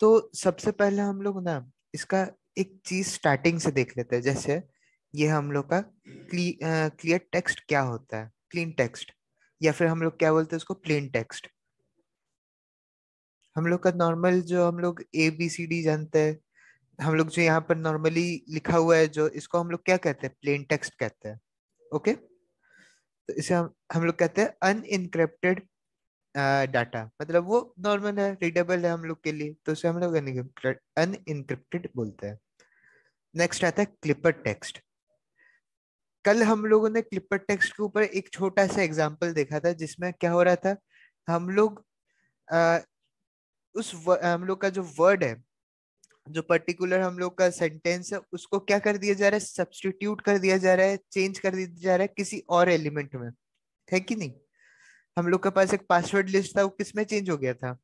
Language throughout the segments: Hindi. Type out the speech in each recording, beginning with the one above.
तो सबसे पहले हम लोग ना इसका एक चीज स्टार्टिंग से देख लेते हैं। जैसे ये हम लोग का क्लियर टेक्स्ट क्या होता है, क्लीन टेक्स्ट, या फिर हम लोग क्या बोलते हैं उसको, प्लेन टेक्स्ट। हम लोग का नॉर्मल जो हम लोग ABCD जानते हैं, हम लोग जो यहाँ पर नॉर्मली लिखा हुआ है जो, इसको हम लोग क्या कहते हैं, प्लेन टेक्स्ट कहते हैं। ओके, तो इसे हम लोग कहते हैं अनइनक्रिप्टेड डाटा, मतलब वो नॉर्मल है, रीडेबल है हम लोग के लिए, तो उसे हम लोग अनइनक्रिप्टेड बोलते हैं। नेक्स्ट आता है क्लिपर टेक्स्ट। कल हम लोगों ने क्लिपर टेक्स्ट के ऊपर एक छोटा सा एग्जांपल देखा था, जिसमें क्या हो रहा था, हम लोग अ, हम लोग का जो वर्ड है, जो पर्टिकुलर हम लोग का सेंटेंस है, उसको क्या कर दिया जा रहा है, सब्स्टिट्यूट कर दिया जा रहा है, चेंज कर दिया जा रहा है किसी और एलिमेंट में, है कि नहीं। हम लोग के पास एक पासवर्ड लिस्ट था, वो किस में चेंज हो गया था,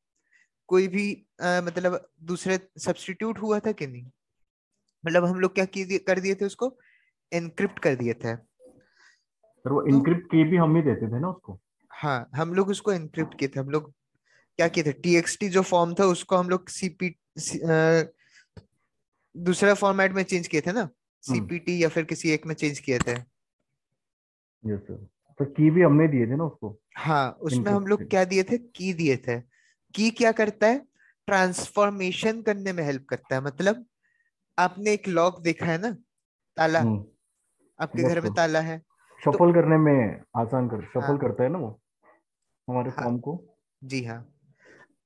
कोई भी मतलब दूसरे सब्स्टिट्यूट हुआ था कि नहीं। मतलब हम लोग क्या कर दिए थे उसको, एनक्रिप्ट कर दिए थे। सर वो तो इनक्रिप्ट की भी हम ही देते थे ना उसको। हाँ, हम लोग उसको एनक्रिप्ट किए थे। हम लोग क्या किए थे, TXT जो फॉर्म था उसको हम लोग दूसरा फॉर्मेट में चेंज किए थे ना, हम्म। CPT या फिर किसी एक में चेंज किए थे। Yes sir. तो की भी हमने दिए थे ना उसको, हाँ, उसमें हम लोग इनक्रिप्ट। क्या दिए थे, की दिए थे। की क्या करता है, ट्रांसफॉर्मेशन करने में हेल्प करता है। मतलब आपने एक लॉक देखा है ना, ताला, हम्म। आपके यस घर में सर। ताला है। तो शफल करने में आसान कर, शफल हाँ, करता है ना वो हमारे हाँ, फॉर्म को। जी हाँ।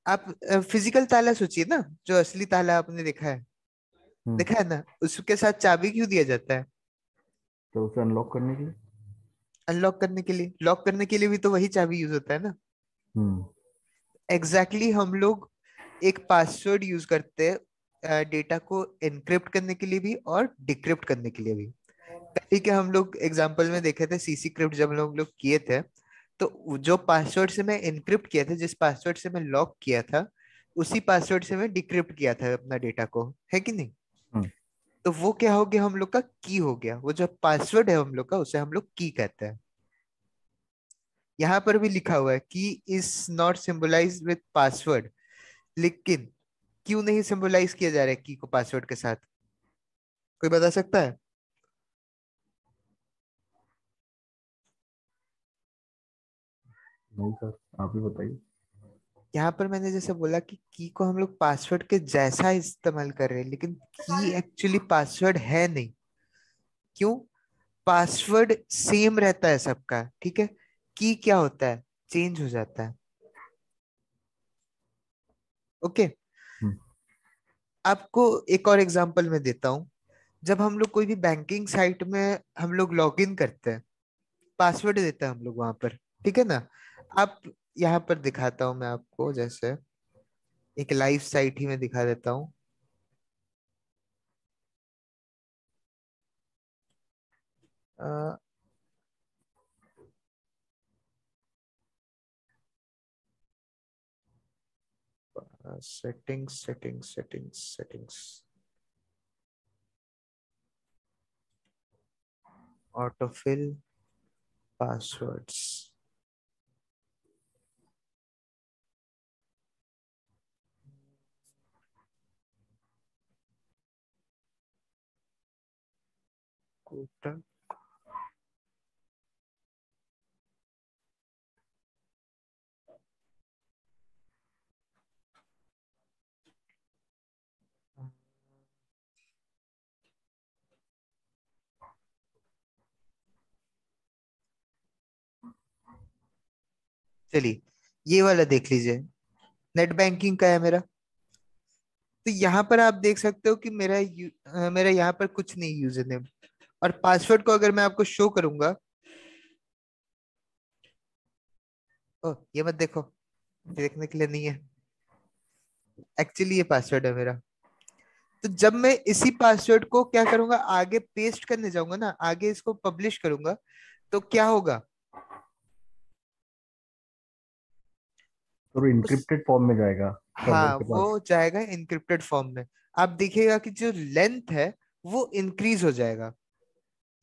आप फिजिकल ताला सोचिए ना, जो असली ताला आपने देखा है, हम्म। देखा है ना, उसके साथ चाबी क्यों दिया जाता है, तो उसे अनलॉक करने के लिए। अनलॉक करने के लिए। लॉक करने के लिए भी तो वही चाबी यूज होता है ना। हम्म। एग्जैक्टली हम लोग एक पासवर्ड यूज करते हैं डेटा को एनक्रिप्ट करने के लिए भी और डिक्रिप्ट करने के लिए भी। ठीक है, हम लोग एग्जांपल में देखे थे CC क्रिप्ट जब लोग किए थे, तो जो पासवर्ड से मैं एनक्रिप्ट किया था, जिस पासवर्ड से मैं लॉक किया था, उसी पासवर्ड से मैं डिक्रिप्ट किया था अपना डेटा को, है कि नहीं। हम्म। तो वो क्या हो गया, हम लोग का की हो गया। वो जो पासवर्ड है हम लोग का, उसे हम लोग की कहते हैं। यहाँ पर भी लिखा हुआ है की is not symbolise with password, लेकिन क्यों नहीं सिंबलाइज किया जा रहा है की को पासवर्ड के साथ, कोई बता सकता है। नहीं सर, आप ही बताइए। यहाँ पर मैंने जैसे बोला कि की को हम लोग पासवर्ड के जैसा इस्तेमाल कर रहे हैं, लेकिन की एक्चुअली पासवर्ड है नहीं। क्यों, पासवर्ड सेम रहता है सबका, ठीक है। की क्या होता है, चेंज हो जाता है। ओके, हम्म। आपको एक और एग्जांपल मैं देता हूँ। जब हम लोग कोई भी बैंकिंग साइट में हम लोग लॉग इन करते हैं, पासवर्ड देते हैं हम लोग वहां पर, ठीक है ना। आप, यहाँ पर दिखाता हूँ मैं आपको, जैसे एक लाइव साइट ही मैं दिखा देता हूँ। Settings settings settings settings, autofill passwords. चलिए, ये वाला देख लीजिए, नेट बैंकिंग का है मेरा। तो यहाँ पर आप देख सकते हो कि मेरा यहाँ पर कुछ नहीं यूजर नेम, और पासवर्ड को अगर मैं आपको शो करूंगा, ओ ये मत देखो, देखने के लिए नहीं है, एक्चुअली ये पासवर्ड है मेरा। तो जब मैं इसी पासवर्ड को क्या करूंगा, आगे पेस्ट करने जाऊंगा ना, आगे इसको पब्लिश करूंगा, तो क्या होगा, तो वो उस, इनक्रिप्टेड फॉर्म में जाएगा सर्वर हाँ, के पास। वो जाएगा इनक्रिप्टेड फॉर्म में। आप देखिएगा कि जो लेंथ है वो इंक्रीज हो जाएगा।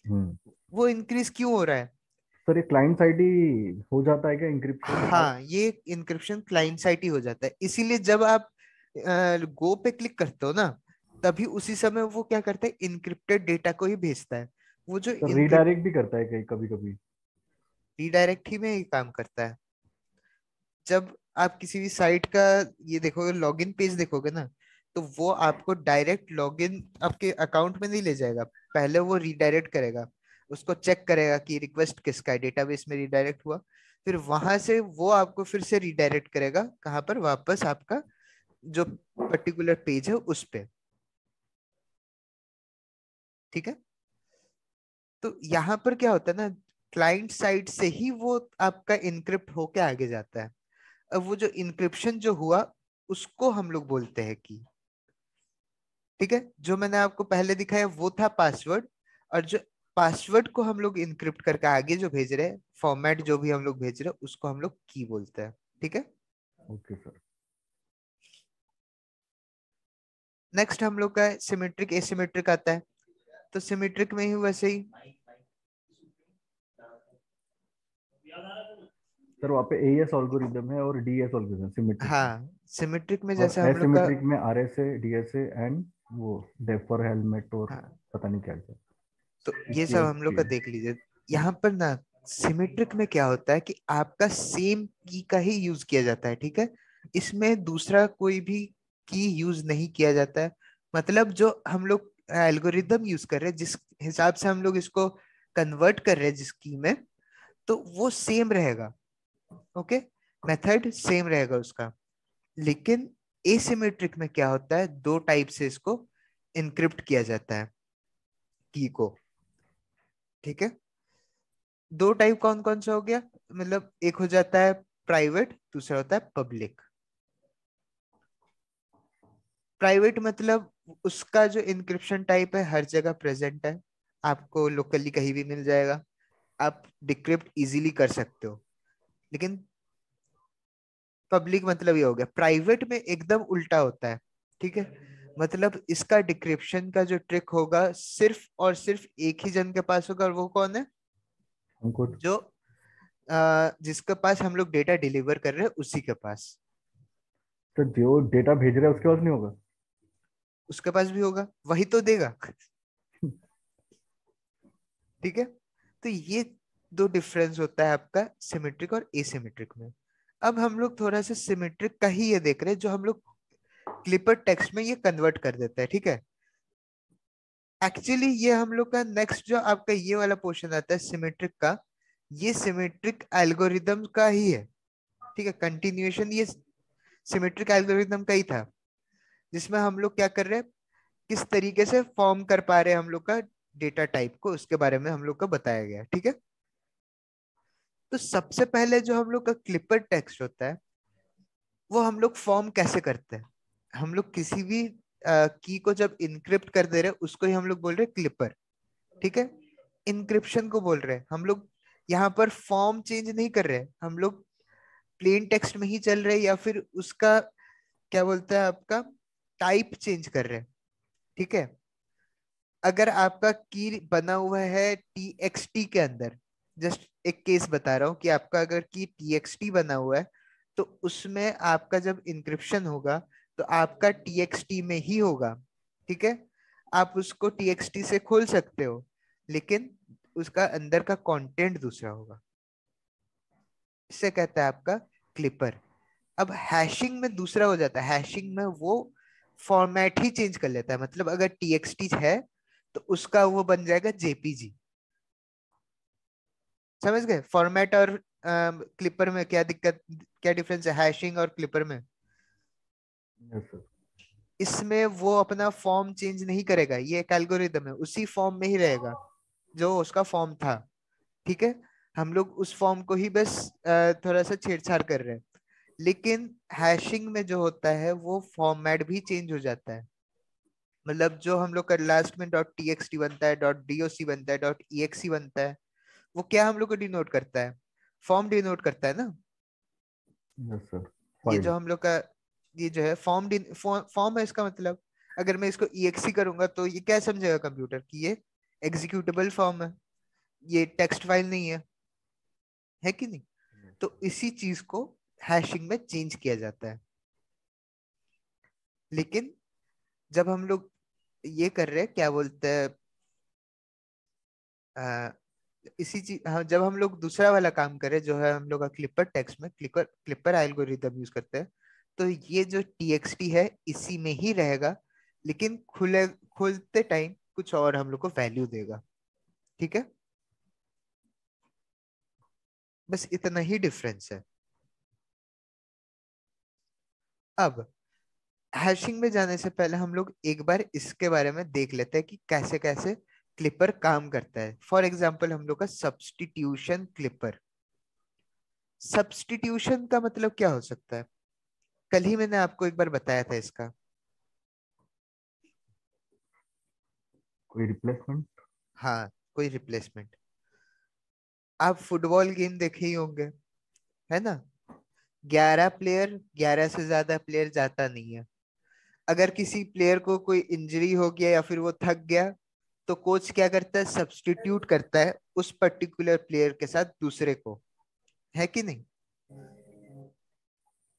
हम्म। वो इंक्रीज क्यों हो रहा है, सर ये क्लाइंट साइड ही हो जाता है क्या इंक्रिप्शन के बाद। हाँ, ये इंक्रिप्शन क्लाइंट साइड ही हो जाता है। इसीलिए जब आप गो पे क्लिक करते हो ना, तभी उसी समय वो क्या करता है, इनक्रिप्टेड डेटा को ही भेजता है। वो जो तो इनक्रिप्ट रीडायरेक्ट भी करता है कहीं कभी कभी? रिडायरेक्ट ही में ही काम करता है। जब आप किसी भी साइट का ये देखोगे, लॉगिन पेज देखोगे ना, तो वो आपको डायरेक्ट लॉगिन आपके अकाउंट में नहीं ले जाएगा। पहले वो रिडायरेक्ट करेगा, उसको चेक करेगा कि रिक्वेस्ट किसका है, डेटाबेस में रिडायरेक्ट हुआ, फिर वहां से वो आपको फिर से रिडायरेक्ट करेगा कहाँ पर, वापस आपका जो पर्टिकुलर पेज है उस पे। ठीक है। तो यहाँ पर क्या होता है ना, क्लाइंट साइड से ही वो आपका इनक्रिप्ट होके आगे जाता है। अब वो जो इनक्रिप्शन जो हुआ, उसको हम लोग बोलते हैं की। ठीक है, जो मैंने आपको पहले दिखाया वो था पासवर्ड, और जो पासवर्ड को हम लोग इनक्रिप्ट करके आगे जो भेज रहे हैं, फॉर्मेट जो भी हम लोग भेज रहे हैं, उसको हम लोग की बोलते हैं। ठीक है। Okay sir. नेक्स्ट हम लोग का सिमेट्रिक एसिमेट्रिक आता है। तो सिमेट्रिक में ही वैसे ही, सर वहाँ पे एएस एल्गोरिदम है और डीएस एल्गोरिदम सिमेट्रिक में। हाँ सिमेट्रिक में और जैसे हम लोग का, एसिमेट्रिक में आरएसए डीएसए एंड वो डेफर हेलमेट और हाँ पता नहीं क्या क्या। तो ये इसकी सब हम लोग का इसकी देख लीजिए। यहाँ पर ना सिमेट्रिक में क्या होता है कि आपका सेम की का ही यूज किया जाता है। ठीक है, इसमें दूसरा कोई भी की यूज नहीं किया जाता है। मतलब जो हम लोग एल्गोरिदम यूज कर रहे हैं, जिस हिसाब से हम लोग इसको कन्वर्ट कर रहे हैं जिस की में, तो वो सेम रहेगा। ओके, मेथड सेम रहेगा उसका। लेकिन एसिमेट्रिक में क्या होता है, दो टाइप से इसको इनक्रिप्ट किया जाता है की को। ठीक है, दो टाइप कौन कौन सा हो गया, मतलब एक हो जाता है प्राइवेट, दूसरा होता है पब्लिक। प्राइवेट मतलब उसका जो इंक्रिप्शन टाइप है हर जगह प्रेजेंट है, आपको लोकली कहीं भी मिल जाएगा, आप डिक्रिप्ट इजीली कर सकते हो। लेकिन पब्लिक मतलब ये हो गया, प्राइवेट में एकदम उल्टा होता है। ठीक है, मतलब इसका डिक्रिप्शन का जो ट्रिक होगा सिर्फ और सिर्फ एक ही जन के पास होगा, और वो कौन है, हमको। जो जिसके पास हम लोग डेटा डिलीवर कर रहे हैं उसी के पास। सर जो डेटा भेज रहा है उसके पास नहीं होगा? उसके पास भी होगा, वही तो देगा। ठीक है, तो ये दो डिफरेंस होता है आपका सिमेट्रिक और एसिमेट्रिक में। अब हम लोग थोड़ा सा सिमेट्रिक का ही ये देख रहे हैं, जो हम लोग क्लिपर टेक्स्ट में ये कन्वर्ट कर देता है। ठीक है, एक्चुअली ये हम लोग का नेक्स्ट जो आपका ये वाला पोर्शन आता है सिमेट्रिक का, ये सिमेट्रिक एल्गोरिदम का ही है। ठीक है, कंटिन्यूएशन ये सिमेट्रिक एल्गोरिदम का ही था, जिसमें हम लोग क्या कर रहे हैं, किस तरीके से फॉर्म कर पा रहे हैं हम लोग का डेटा टाइप को, उसके बारे में हम लोग को बताया गया। ठीक है, तो सबसे पहले जो हम लोग का क्लिपर टेक्स्ट होता है, वो हम लोग फॉर्म कैसे करते हैं, हम लोग किसी भी की को जब इनक्रिप्ट कर दे रहे हैं उसको ही हम लोग बोल रहे हैं क्लिपर। ठीक है, इनक्रिप्शन को बोल रहे हैं हम लोग, यहाँ पर फॉर्म चेंज नहीं कर रहे हैं हम लोग, प्लेन टेक्स्ट में ही चल रहे हैं, या फिर उसका क्या बोलते हैं आपका टाइप चेंज कर रहे हैं। ठीक है, अगर आपका की बना हुआ है टीएक्सटी के अंदर, जस्ट एक केस बता रहा हूँ कि आपका अगर की टीएक्सटी बना हुआ है, तो उसमें आपका जब इंक्रिप्शन होगा तो आपका टीएक्सटी में ही होगा। ठीक है, आप उसको टीएक्सटी से खोल सकते हो, लेकिन उसका अंदर का कंटेंट दूसरा होगा। इससे कहता है आपका क्लिपर। अब हैशिंग में दूसरा हो जाता है, हैशिंग में वो फॉर्मेट ही चेंज कर लेता है, मतलब अगर टीएक्सटी है तो उसका वो बन जाएगा जेपीजी। समझ गए फॉर्मेट और क्लिपर में क्या दिक्कत, क्या डिफरेंस है हैशिंग और क्लिपर में। Yes sir. इसमें वो अपना फॉर्म चेंज नहीं करेगा, ये एक एल्गोरिदम है, उसी फॉर्म में ही रहेगा जो उसका फॉर्म था। ठीक है, हम लोग उस फॉर्म को ही बस थोड़ा सा छेड़छाड़ कर रहे हैं। लेकिन हैशिंग में जो होता है वो फॉर्मेट भी चेंज हो जाता है, मतलब जो हम लोग का लास्ट में डॉट टीएक्सटी बनता है, डॉट डीओसी बनता है, डॉट ईएक्सी बनता है, वो क्या हम लोग को डिनोट करता है, फॉर्म डिनोट करता है ना। Yes sir. ये फाइल। जो हम लोग का ये जो है फॉर्म फॉर्म है, इसका मतलब अगर मैं इसको ईएक्सी करूंगा तो ये क्या समझेगा कंप्यूटर कि ये एग्जीक्यूटेबल फॉर्म है, ये टेक्स्ट फाइल नहीं है कि नहीं। तो इसी चीज को हैशिंग में चेंज किया जाता है। लेकिन जब हम लोग ये कर रहे हैं, क्या बोलते हैं, इसी चीज, हाँ, जब हम लोग दूसरा वाला काम करें जो है हम लोग का क्लिपर टेक्स्ट में क्लिपर क्लिपर एल्गोरिदम यूज करते हैं, तो ये जो टीएक्सटी है इसी में ही रहेगा, लेकिन खुले खोलते टाइम कुछ और हम लोग को वैल्यू देगा। ठीक है, बस इतना ही डिफरेंस है। अब हैशिंग में जाने से पहले हम लोग एक बार इसके बारे में देख लेते हैं कि कैसे कैसे क्लिपर काम करता है। फॉर एग्जाम्पल हम लोग का सब्स्टिट्यूशन क्लिपर। सब्स्टिट्यूशन का मतलब क्या हो सकता है? कल ही मैंने आपको एक बार बताया था इसका। कोई रिप्लेसमेंट। हाँ, कोई रिप्लेसमेंट। आप फुटबॉल गेम देखे ही होंगे, है ना? 11 प्लेयर, 11 से ज्यादा प्लेयर जाता नहीं है। अगर किसी प्लेयर को कोई इंजरी हो गया या फिर वो थक गया, तो कोच क्या करता है? सब्स्टिट्यूट करता है उस पर्टिकुलर प्लेयर के साथ दूसरे को, है कि नहीं?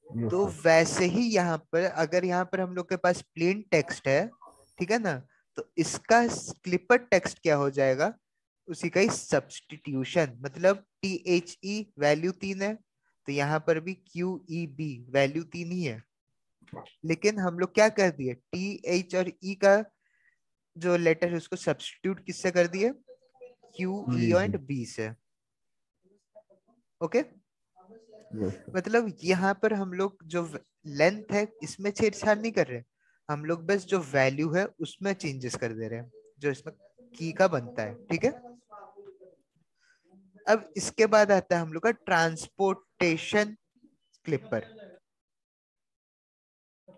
यस तो सर। वैसे ही यहाँ पर, अगर यहाँ पर हम लोग के पास प्लेन टेक्स्ट है, ठीक है ना, तो इसका क्लिपर टेक्स्ट क्या हो जाएगा? उसी का ही सब्स्टिट्यूशन। मतलब THE वैल्यू 3 है, तो यहाँ पर भी QEB वैल्यू 3 ही है। लेकिन हम लोग क्या कर दिए, TH और E का जो लेटर है उसको सब्स्टिट्यूट किससे कर दिए? QE जी जी। एंड B से। Okay, yes sir. मतलब यहाँ पर हम लोग जो लेंथ है इसमें छेड़छाड़ नहीं कर रहे, हम लोग बस जो वैल्यू है उसमें चेंजेस कर दे रहे हैं जो इसमें की का बनता है। ठीक है, अब इसके बाद आता है हम लोग का ट्रांसपोर्टेशन क्लिपर।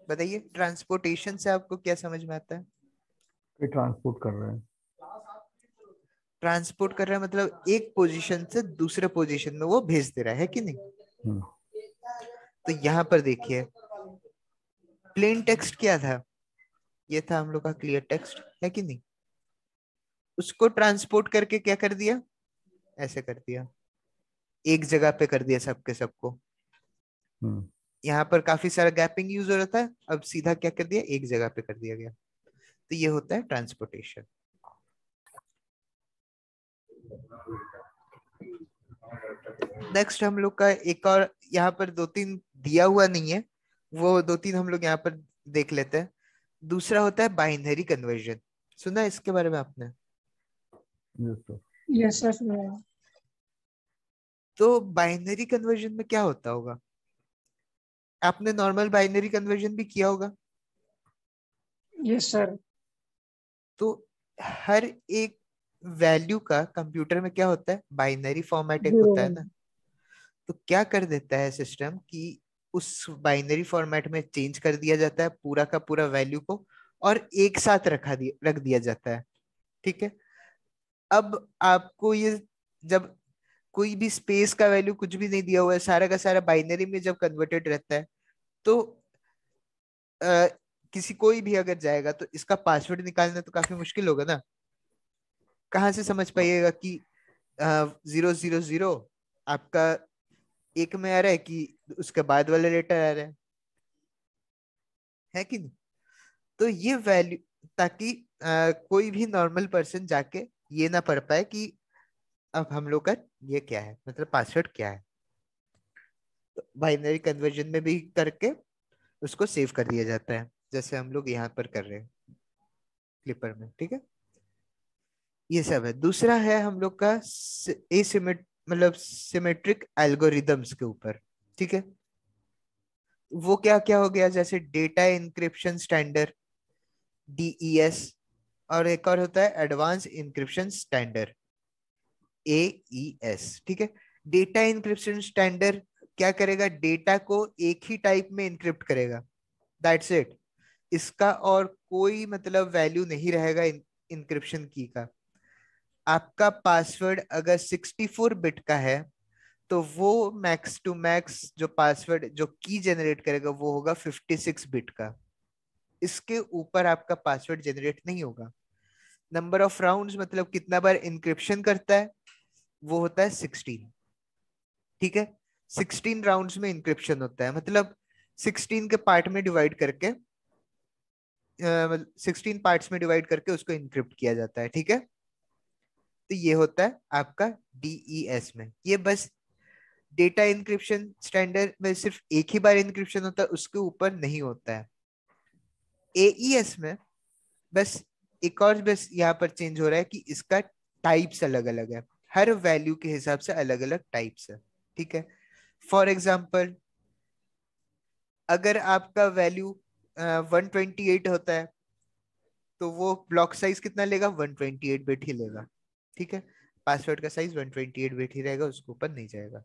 बताइए, ट्रांसपोर्टेशन से आपको क्या समझ में आता है? ये ट्रांसपोर्ट कर रहे हैं। ट्रांसपोर्ट कर रहा है मतलब एक पोजीशन से दूसरे पोजीशन में वो भेज दे रहा है कि नहीं? हम्म। तो यहाँ पर देखिए, प्लेन टेक्स्ट क्या था? ये था हम लोग का क्लियर टेक्स्ट, है कि नहीं? उसको ट्रांसपोर्ट करके क्या कर दिया? ऐसे कर दिया, एक जगह पे कर दिया सबके सबको। हम्म। यहाँ पर काफी सारा गैपिंग यूज हो रहा था, अब सीधा क्या कर दिया, एक जगह पे कर दिया गया। तो ये होता है ट्रांसपोर्टेशन। नेक्स्ट हम लोग का एक और, यहाँ पर दो तीन दिया हुआ नहीं है, वो दो तीन हम लोग यहाँ पर देख लेते हैं। दूसरा होता है बाइनरी कन्वर्जन। सुना है इसके बारे में आपने? Yes sir. यस सर सुना है। तो बाइनरी कन्वर्जन में क्या होता होगा? आपने नॉर्मल बाइनरी कन्वर्जन भी किया होगा। Yes sir. तो हर एक वैल्यू का कंप्यूटर में क्या होता है? बाइनरी फॉर्मेट एक जीरो होता है वन। ना। तो क्या कर देता है सिस्टम कि उस बाइनरी फॉर्मेट में चेंज कर दिया जाता है पूरा का पूरा वैल्यू को, और एक साथ रख दिया जाता है। ठीक है, अब आपको ये, जब कोई भी स्पेस का वैल्यू कुछ भी नहीं दिया हुआ है, सारा का सारा बाइनरी में जब कन्वर्टेड रहता है, तो अ, किसी कोई भी अगर जाएगा तो इसका पासवर्ड निकालना तो काफी मुश्किल होगा ना। कहाँ से समझ पाइएगा कि 000 आपका एक में आ रहा है कि उसके बाद वाले लेटर आ रहे हैं, है कि नहीं? तो ये वैल्यू, ताकि कोई भी नॉर्मल पर्सन जाके ये ना पढ़ पाए कि अब हम लोग का ये क्या है, मतलब पासवर्ड क्या है। तो बाइनरी कन्वर्जन में भी करके उसको सेव कर दिया जाता है, जैसे हम लोग यहाँ पर कर रहे हैं क्लिपर में। ठीक है, ये सब है। दूसरा है हम लोग का एसिमेट मतलब सिमेट्रिक एल्गोरिदम्स के ऊपर। ठीक है, वो क्या क्या हो गया, जैसे डेटा इंक्रिप्शन स्टैंडर्ड, DES, और एक और होता है एडवांस इंक्रिप्शन स्टैंडर्ड, AES। ठीक है, डेटा इंक्रिप्शन स्टैंडर्ड क्या करेगा? डेटा को एक ही टाइप में इंक्रिप्ट करेगा, दैट्स इट। इसका और कोई मतलब वैल्यू नहीं रहेगा इंक्रिप्शन की का। आपका पासवर्ड अगर 64 बिट का है, तो वो मैक्स टू मैक्स जो पासवर्ड जो की जनरेट करेगा वो होगा 56 बिट का। इसके ऊपर आपका पासवर्ड जनरेट नहीं होगा। नंबर ऑफ राउंड्स मतलब कितना बार इंक्रिप्शन करता है, वो होता है 16। ठीक है, 16 राउंड्स में इंक्रिप्शन होता है, मतलब 16 के पार्ट में डिवाइड करके 16 पार्ट्स में डिवाइड करके उसको इनक्रिप्ट किया जाता है, ठीक है। तो ये होता है आपका डीईएस में। ये बस डेटा इंक्रिप्शन स्टैंडर्ड में सिर्फ एक ही बार इंक्रिप्शन होता है, उसके ऊपर नहीं होता है। एईएस में बस एक और बस यहाँ पर चेंज हो रहा है कि इसका टाइप्स अलग अलग है, हर वैल्यू के हिसाब से अलग अलग टाइप्स है, ठीक है। फॉर एग्जाम्पल अगर आपका वैल्यू 128 होता है तो वो ब्लॉक साइज कितना लेगा, 128 बिट ही लेगा, ठीक है। पासवर्ड का साइज 128 बिट ही रहेगा, उसके ऊपर नहीं जाएगा।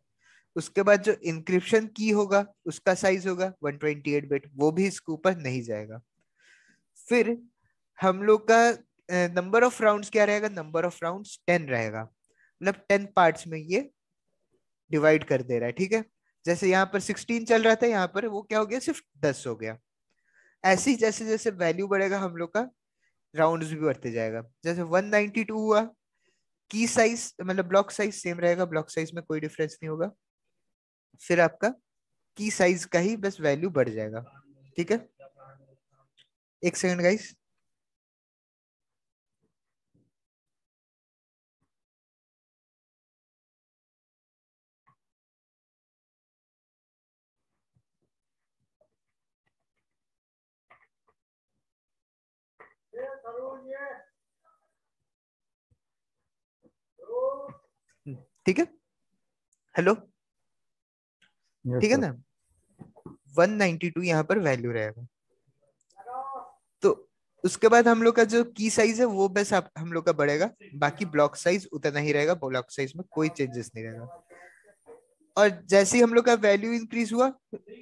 उसके बाद जो इंक्रिप्शन की होगा उसका साइज होगा 128 बिट, वो भी इसके ऊपर नहीं जाएगा। फिर हम लोग का नंबर ऑफ राउंड्स क्या रहेगा, नंबर ऑफ राउंड्स 10 रहेगा, मतलब 10 पार्ट्स में ये डिवाइड कर दे रहा है, ठीक है। जैसे यहाँ पर 16 चल रहा था, यहाँ पर वो क्या हो गया, सिर्फ 10 हो गया। ऐसे ही जैसे जैसे वैल्यू बढ़ेगा हम लोग का राउंड्स भी बढ़ते जाएगा। जैसे 192 हुआ, की साइज मतलब ब्लॉक साइज सेम रहेगा, ब्लॉक साइज में कोई डिफरेंस नहीं होगा। फिर आपका की साइज का ही बस वैल्यू बढ़ जाएगा, ठीक है। एक सेकंड गाइस। ठीक है, हेलो, यस ठीक है सर। ना। 192 यहाँ पर वैल्यू रहेगा। तो उसके बाद हम लोग का जो की साइज है वो बस आप हम लोग का बढ़ेगा, बाकी ब्लॉक साइज उतना ही रहेगा, ब्लॉक साइज में कोई चेंजेस नहीं रहेगा। और जैसे ही हम लोग का वैल्यू इंक्रीज हुआ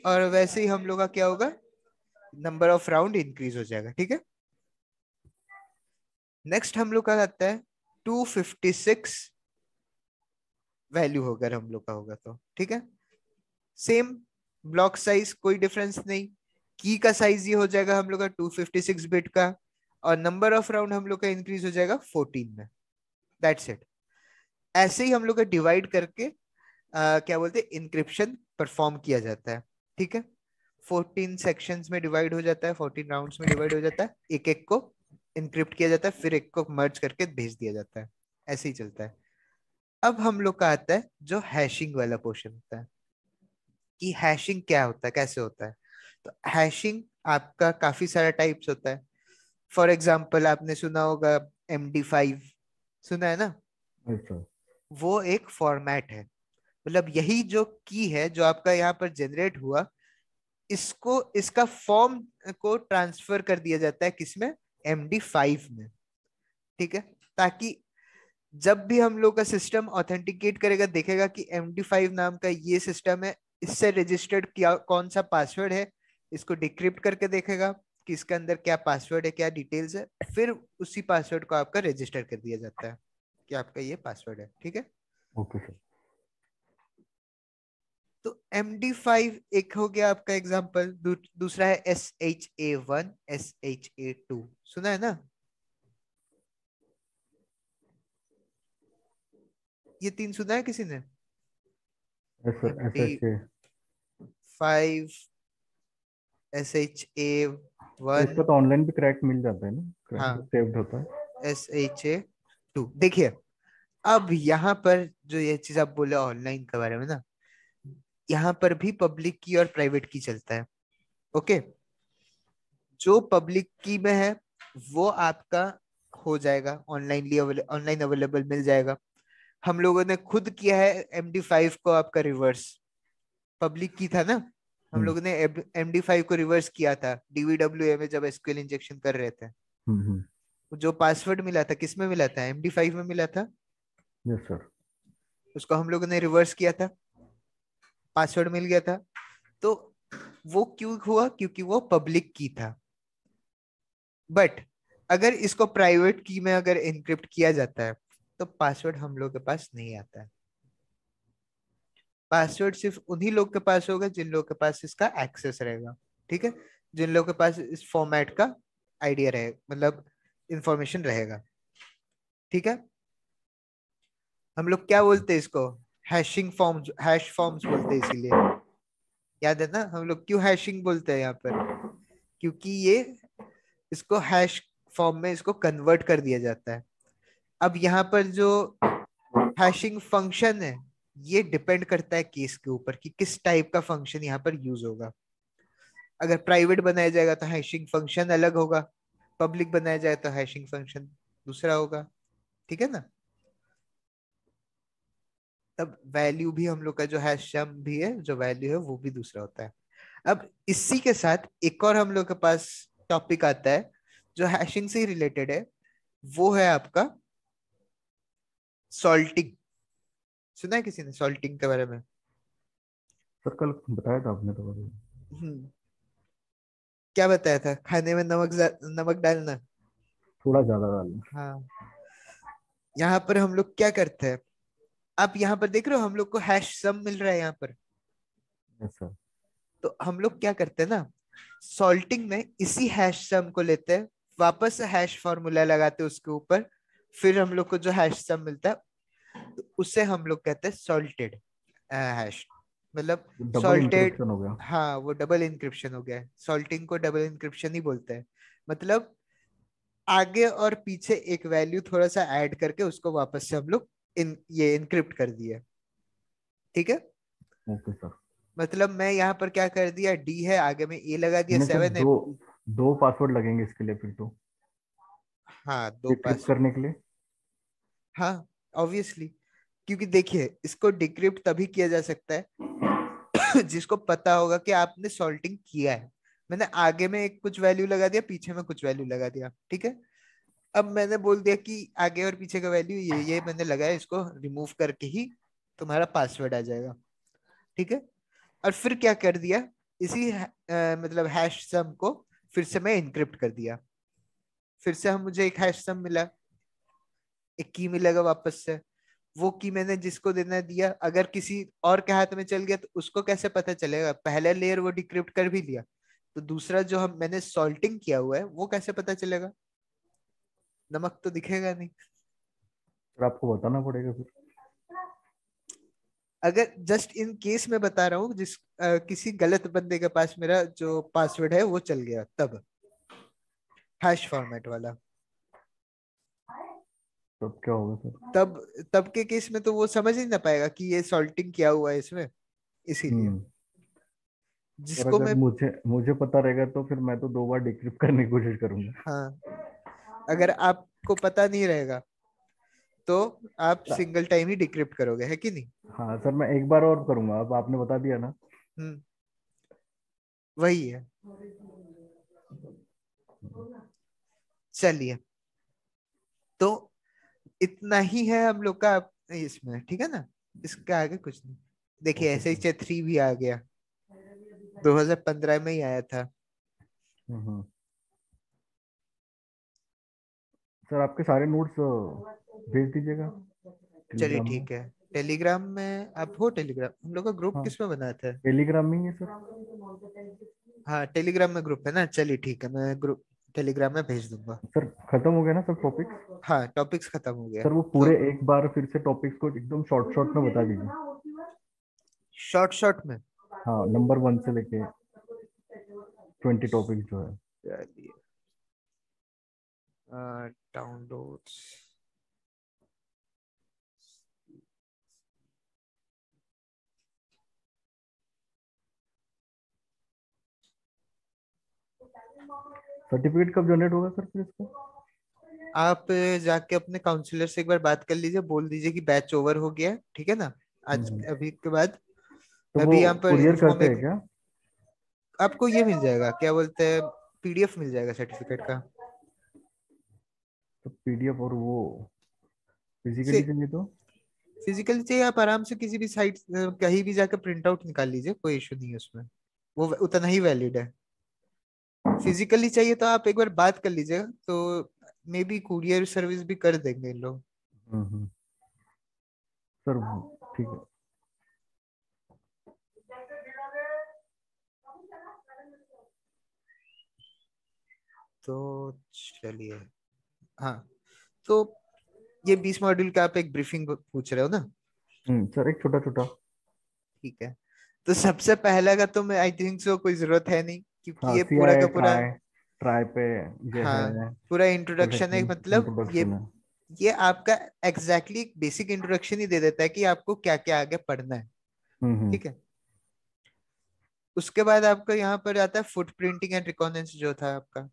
और वैसे ही हम लोग का क्या होगा, नंबर ऑफ राउंड इंक्रीज हो जाएगा, ठीक है। नेक्स्ट हम लोग का आता है 256 वैल्यू होगा हम लोग का होगा तो, ठीक है। सेम ब्लॉक साइज कोई डिफरेंस नहीं, की का साइज ये हो जाएगा हम लोग का 256 बिट का, और नंबर ऑफ राउंड हम लोग का इंक्रीज हो जाएगा 14 में। That's it. ऐसे ही हम लोग का डिवाइड करके क्या बोलते हैं, इंक्रिप्शन परफॉर्म किया जाता है, ठीक है। 14 सेक्शंस में डिवाइड हो जाता है, 14 राउंड्स में डिवाइड हो जाता है, एक एक को इनक्रिप्ट किया जाता है, फिर एक को मर्ज करके भेज दिया जाता है। ऐसे ही चलता है। अब हम लोग का आता है जो हैशिंग वाला पोर्शन होता है, कि हैशिंग क्या होता है, कैसे होता है। तो हैशिंग आपका काफी सारा टाइप्स होता है। फॉर एग्जाम्पल आपने सुना होगा MD5, सुना है ना। Yes sir. वो एक फॉर्मेट है, मतलब यही जो की है जो आपका यहाँ पर जनरेट हुआ, इसको इसका फॉर्म को ट्रांसफर कर दिया जाता है किसमें, MD5 में, ठीक है। ताकि जब भी हम लोग का सिस्टम ऑथेंटिकेट करेगा, देखेगा कि MD5 नाम का ये सिस्टम है, इससे रजिस्टर्ड क्या कौन सा पासवर्ड है, इसको डिक्रिप्ट करके देखेगा कि इसके अंदर क्या पासवर्ड है, क्या डिटेल्स है, फिर उसी पासवर्ड को आपका रजिस्टर कर दिया जाता है कि आपका ये पासवर्ड है, ठीक है। Okay sir. तो MD5 एक हो गया आपका एग्जाम्पल। दूसरा है SHA1, SHA2, सुना है ना। ये तीन सुना है किसी ने, यस सर। MD5, SHA1, इसका तो ऑनलाइन भी क्रैक मिल जाता है ना, हाँ, सेव्ड होता है। SHA2। देखिए अब यहाँ पर जो ये चीज आप बोले ऑनलाइन के बारे में ना, यहाँ पर भी पब्लिक की और प्राइवेट की चलता है, ओके। जो पब्लिक की में है वो आपका हो जाएगा ऑनलाइन अवेलेबल मिल जाएगा। हम लोगों ने खुद किया है MD5 को आपका रिवर्स, पब्लिक की था ना, हम हम्म लोगों ने MD5 को रिवर्स किया था DVWA में जब SQL इंजेक्शन कर रहे थे। हम्म। जो पासवर्ड मिला था किस में मिला था, MD5 में मिला था, यस सर। उसको हम लोगों ने रिवर्स किया था, पासवर्ड मिल गया था। तो वो क्यों हुआ, क्योंकि वो पब्लिक की था। बट अगर इसको प्राइवेट की में अगर एनक्रिप्ट किया जाता है तो पासवर्ड हम लोग के पास नहीं आता है। पासवर्ड सिर्फ उन्हीं लोग के पास होगा जिन लोग के पास इसका एक्सेस रहेगा, ठीक है। जिन लोग के पास इस फॉर्मेट का आइडिया रहे, मतलब इंफॉर्मेशन रहेगा, ठीक है। हम लोग क्या बोलते हैं इसको, हैशिंग फॉर्म्स, हैश फॉर्म्स बोलते हैं इसीलिए, याद है ना हम लोग क्यों हैशिंग बोलते हैं यहाँ पर, क्योंकि ये इसको हैश फॉर्म में इसको कन्वर्ट कर दिया जाता है। अब यहाँ पर जो हैशिंग फंक्शन है ये डिपेंड करता है केस के ऊपर कि किस टाइप का फंक्शन यहाँ पर यूज होगा। अगर प्राइवेट बनाया जाएगा तो हैशिंग फंक्शन अलग होगा, पब्लिक बनाया जाए तो हैशिंग फंक्शन दूसरा होगा, ठीक है ना। तब वैल्यू भी हम लोग का जो हैश सम भी है, जो वैल्यू है वो भी दूसरा होता है। अब इसी के साथ एक और हम लोग के पास टॉपिक आता है जो हैशिंग से ही रिलेटेड है, वो है आपका सॉल्टिंग। सुना है किसी ने सॉल्टिंग के बारे में? सर कल बताया था आपने तो अभी। हम्म। क्या बताया था? खाने में नमक डालना। थोड़ा ज्यादा डालना। हाँ। यहाँ पर हम लोग क्या करते हैं, आप यहाँ पर देख रहे हो हम लोग को हैश सम मिल रहा है यहाँ पर। Yes sir. तो हम लोग क्या करते हैं ना, सॉल्टिंग में इसी हैश सम को लेते हैं, वापस से हैश फॉर्मूला लगाते हैं उसके ऊपर, फिर हम लोग को जो हैश सम मिलता है तो उसे हम लोग कहते हैं सॉल्टेड हैश, मतलब डबल सॉल्टेड। इंक्रिप्शन हो गया। हाँ, वो डबल इंक्रिप्शन हो गया है, सॉल्टिंग को डबल इंक्रिप्शन ही बोलते हैं। मतलब आगे और पीछे एक वैल्यू थोड़ा सा ऐड करके उसको वापस से हम लोग ये इनक्रिप्ट कर दिया, ठीक है। Okay sir. मतलब मैं यहाँ पर क्या कर दिया, डी है आगे में ए लगा दिया, नहीं सर, 7 है। दो दो पासवर्ड लगेंगे इसके लिए फिर तो, हाँ, दो डिक्रिप्ट पास। करने के लिए। हाँ, ऑब्वियसली, क्योंकि देखिए इसको डिक्रिप्ट तभी किया जा सकता है जिसको पता होगा कि आपने सॉल्टिंग किया है। मैंने आगे में एक कुछ वैल्यू लगा दिया, पीछे में कुछ वैल्यू लगा दिया, ठीक है। अब मैंने बोल दिया कि आगे और पीछे का वैल्यू ये मैंने लगाया, इसको रिमूव करके ही तुम्हारा पासवर्ड आ जाएगा, ठीक है। और फिर क्या कर दिया, इसी मतलब हैश सम को फिर से मैं इनक्रिप्ट कर दिया, फिर से हम मुझे एक हैश सम मिला, एक की मिलेगा वापस से। वो की मैंने जिसको देना दिया, अगर किसी और के हाथ में चल गया तो उसको कैसे पता चलेगा, पहला लेयर वो डिक्रिप्ट कर भी लिया, तो दूसरा जो हम मैंने सॉल्टिंग किया हुआ है वो कैसे पता चलेगा, नमक तो दिखेगा नहीं। सर आपको बताना पड़ेगा फिर। अगर जस्ट इन केस में बता रहा हूँ, किसी गलत बंदे के पास मेरा जो पासवर्ड है वो चल गया, तब हैश फॉर्मेट वाला, तब क्या होगा सर? तब तब के केस में तो वो समझ ही ना पाएगा कि ये सॉल्टिंग किया हुआ है इसमें, इसीलिए। हम्म। सर जिसको अगर मैं, मुझे मुझे पता रहेगा तो फिर मैं तो 2 बार डिक्रिप्ट करने की कोशिश करूंगा। हाँ, अगर आपको पता नहीं रहेगा तो आप सिंगल टाइम ही डिक्रिप्ट करोगे, है कि नहीं। हाँ सर, मैं एक बार और करूंगा, अब आपने बता दिया ना। हम्म, वही है। चलिए, तो इतना ही है हम लोग का इसमें, ठीक है ना। इसके आगे कुछ नहीं। देखिए ओके ऐसे ही सर। 3 भी आ गया, 2015 में ही आया था। हम्म। सर आपके सारे नोट्स भेज दीजिएगा चलिए टेलीग्राम में। ठीक है, टेलीग्राम में आप हो? टेलीग्राम हम लोग का ग्रुप हाँ, किस में बना था? टेलीग्राम में ही है सर। हाँ, टेलीग्राम में ग्रुप है ना, चलिए ठीक है, मैं ग्रुप टेलीग्राम में भेज दूंगा। सर खत्म हो गया ना सब टॉपिक्स? हाँ, टॉपिक्स खत्म हो गया। सर वो तो पूरे एक बार फिर से टॉपिक्स को एकदम शॉर्ट शॉर्ट में बता दीजिए। शॉर्ट शॉर्ट में, हाँ, नंबर 1 से लेके 20 टॉपिक जो है। चलिए, डाउनलोड्स, सर्टिफिकेट कब जनरेट होगा सर फिर इसका? आप जाके अपने काउंसलर से एक बार बात कर लीजिए, बोल दीजिए कि बैच ओवर हो गया है, ठीक है ना, आज हम्म। अभी के बाद। तो मैं वो भी यहाँ पर कुरियर इन्फॉर्म करते हैं एक, क्या? आपको ये मिल जाएगा, क्या बोलते हैं, पीडीएफ मिल जाएगा सर्टिफिकेट का। तो पीडीएफ और वो से फिजिकली चाहिए तो? फिजिकली चाहिए, आप आराम से किसी भी साइट कहीं भी जाकर प्रिंट आउट निकाल लीजिए, कोई इशू नहीं है उसमें, वो उतना ही वैलिड है। फिजिकली चाहिए तो आप एक बार बात कर लीजिएगा, तो मे बी कुरियर सर्विस भी कर देंगे इन लोग। हम्म। सर ठीक है। तो चलिए, हाँ, तो ये 20 मॉड्यूल का आप एक ब्रीफिंग पूछ रहे हो ना? सर एक छोटा छोटा। ठीक है, तो सबसे पहला का तो मैं आई थिंक सो कोई जरूरत है नहीं, क्योंकि हाँ, ये सी पूरा आई का एस पूरा, है। ट्राई पे ये हाँ, है, पूरा इंट्रोडक्शन है, मतलब इंट्रोडक्शन है। ये आपका एग्जैक्टली बेसिक इंट्रोडक्शन ही दे देता है कि आपको क्या क्या आगे पढ़ना है। हम्म। ठीक है। उसके बाद आपका यहाँ पर आता है फुट प्रिंटिंग एंड रिकॉनेंस जो था आपका।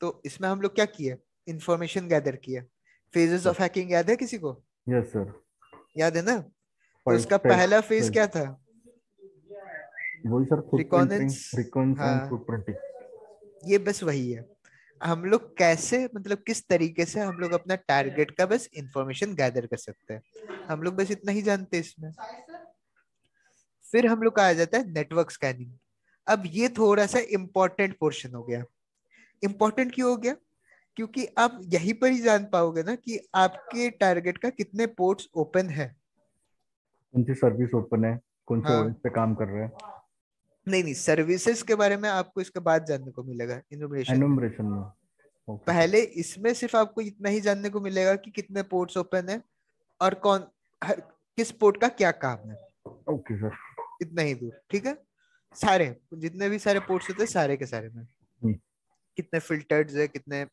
तो इसमें हम लोग क्या किया, इंफॉर्मेशन गैदर किया। फेजेस ऑफ हैकिंग याद है किसी को? Yes sir. याद है ना? तो फाइव उसका स्टेप्स। पहला फेज क्या था? वही सर, फुटप्रिंटिंग, रिकॉनेंस। रिकॉन्स एंड हाँ, फुटप्रिंटिंग। ये बस वही है। हम लोग कैसे, मतलब किस तरीके से हम लोग अपना टारगेट का बस इंफॉर्मेशन गैदर कर सकते हैं, हम लोग बस इतना ही जानते हैं इसमें। फिर हम लोग का आ जाता है नेटवर्क स्कैनिंग। अब ये थोड़ा सा इंपॉर्टेंट पोर्शन हो गया। इंपॉर्टेंट क्यों हो गया? क्योंकि आप यहीं पर ही जान पाओगे ना कि आपके टारगेट का कितने पोर्ट्स ओपन है। कौन सी सर्विस ओपन है, कौन से ओएस हाँ, पे काम कर रहे हैं। नहीं नहीं, सर्विसेज के बारे में आपको इसके बाद जानने को मिलेगा इन्यूमरेशन में। एनुमरेशन में। Okay sir. पहले इसमें सिर्फ आपको इतना ही जानने को मिलेगा कि कितने पोर्ट्स ओपन है और किस पोर्ट का क्या काम है। Okay sir. इतना ही दूर, ठीक है। सारे जितने भी सारे पोर्ट्स होते हैं सारे के सारे में हम्म। कितने फिल्टर्ड है, कितने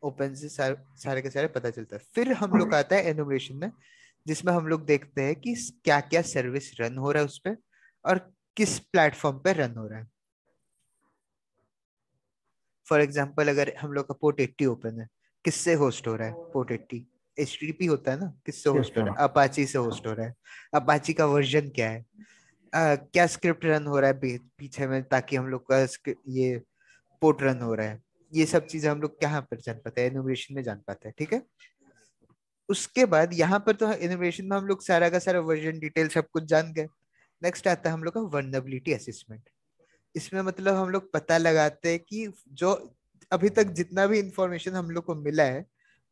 ओपन से, सारे के सारे पता चलता है। फिर हम लोग आता है एनुमरेशन में, जिसमें हम लोग देखते हैं कि क्या क्या सर्विस रन हो रहा है उस पर और किस प्लेटफॉर्म पे रन हो रहा है। फॉर एग्जाम्पल, अगर हम लोग का पोर्ट 80 ओपन है, किससे होस्ट हो रहा है पोर्ट 80? HTTP होता है ना, किससे यस होस्ट हो सर। रहा है? अपाची से होस्ट हो रहा है। अपाची का वर्जन क्या है? क्या स्क्रिप्ट रन हो रहा है पीछे में, ताकि हम लोग का ये पोर्ट रन हो रहा है। ये सब चीजें हम लोग कहाँ पर जान पाते हैं, एनुमरेशन में जान पाते हैं, ठीक है। उसके बाद यहाँ पर तो इनोवेशन में हम लोग सारा का सारा वर्जन डिटेल सब कुछ जान गए। नेक्स्ट आता है हम लोग का वर्नेबिलिटी असेसमेंट। इसमें मतलब हम लोग पता लगाते हैं कि जो अभी तक जितना भी इंफॉर्मेशन हम लोग को मिला है,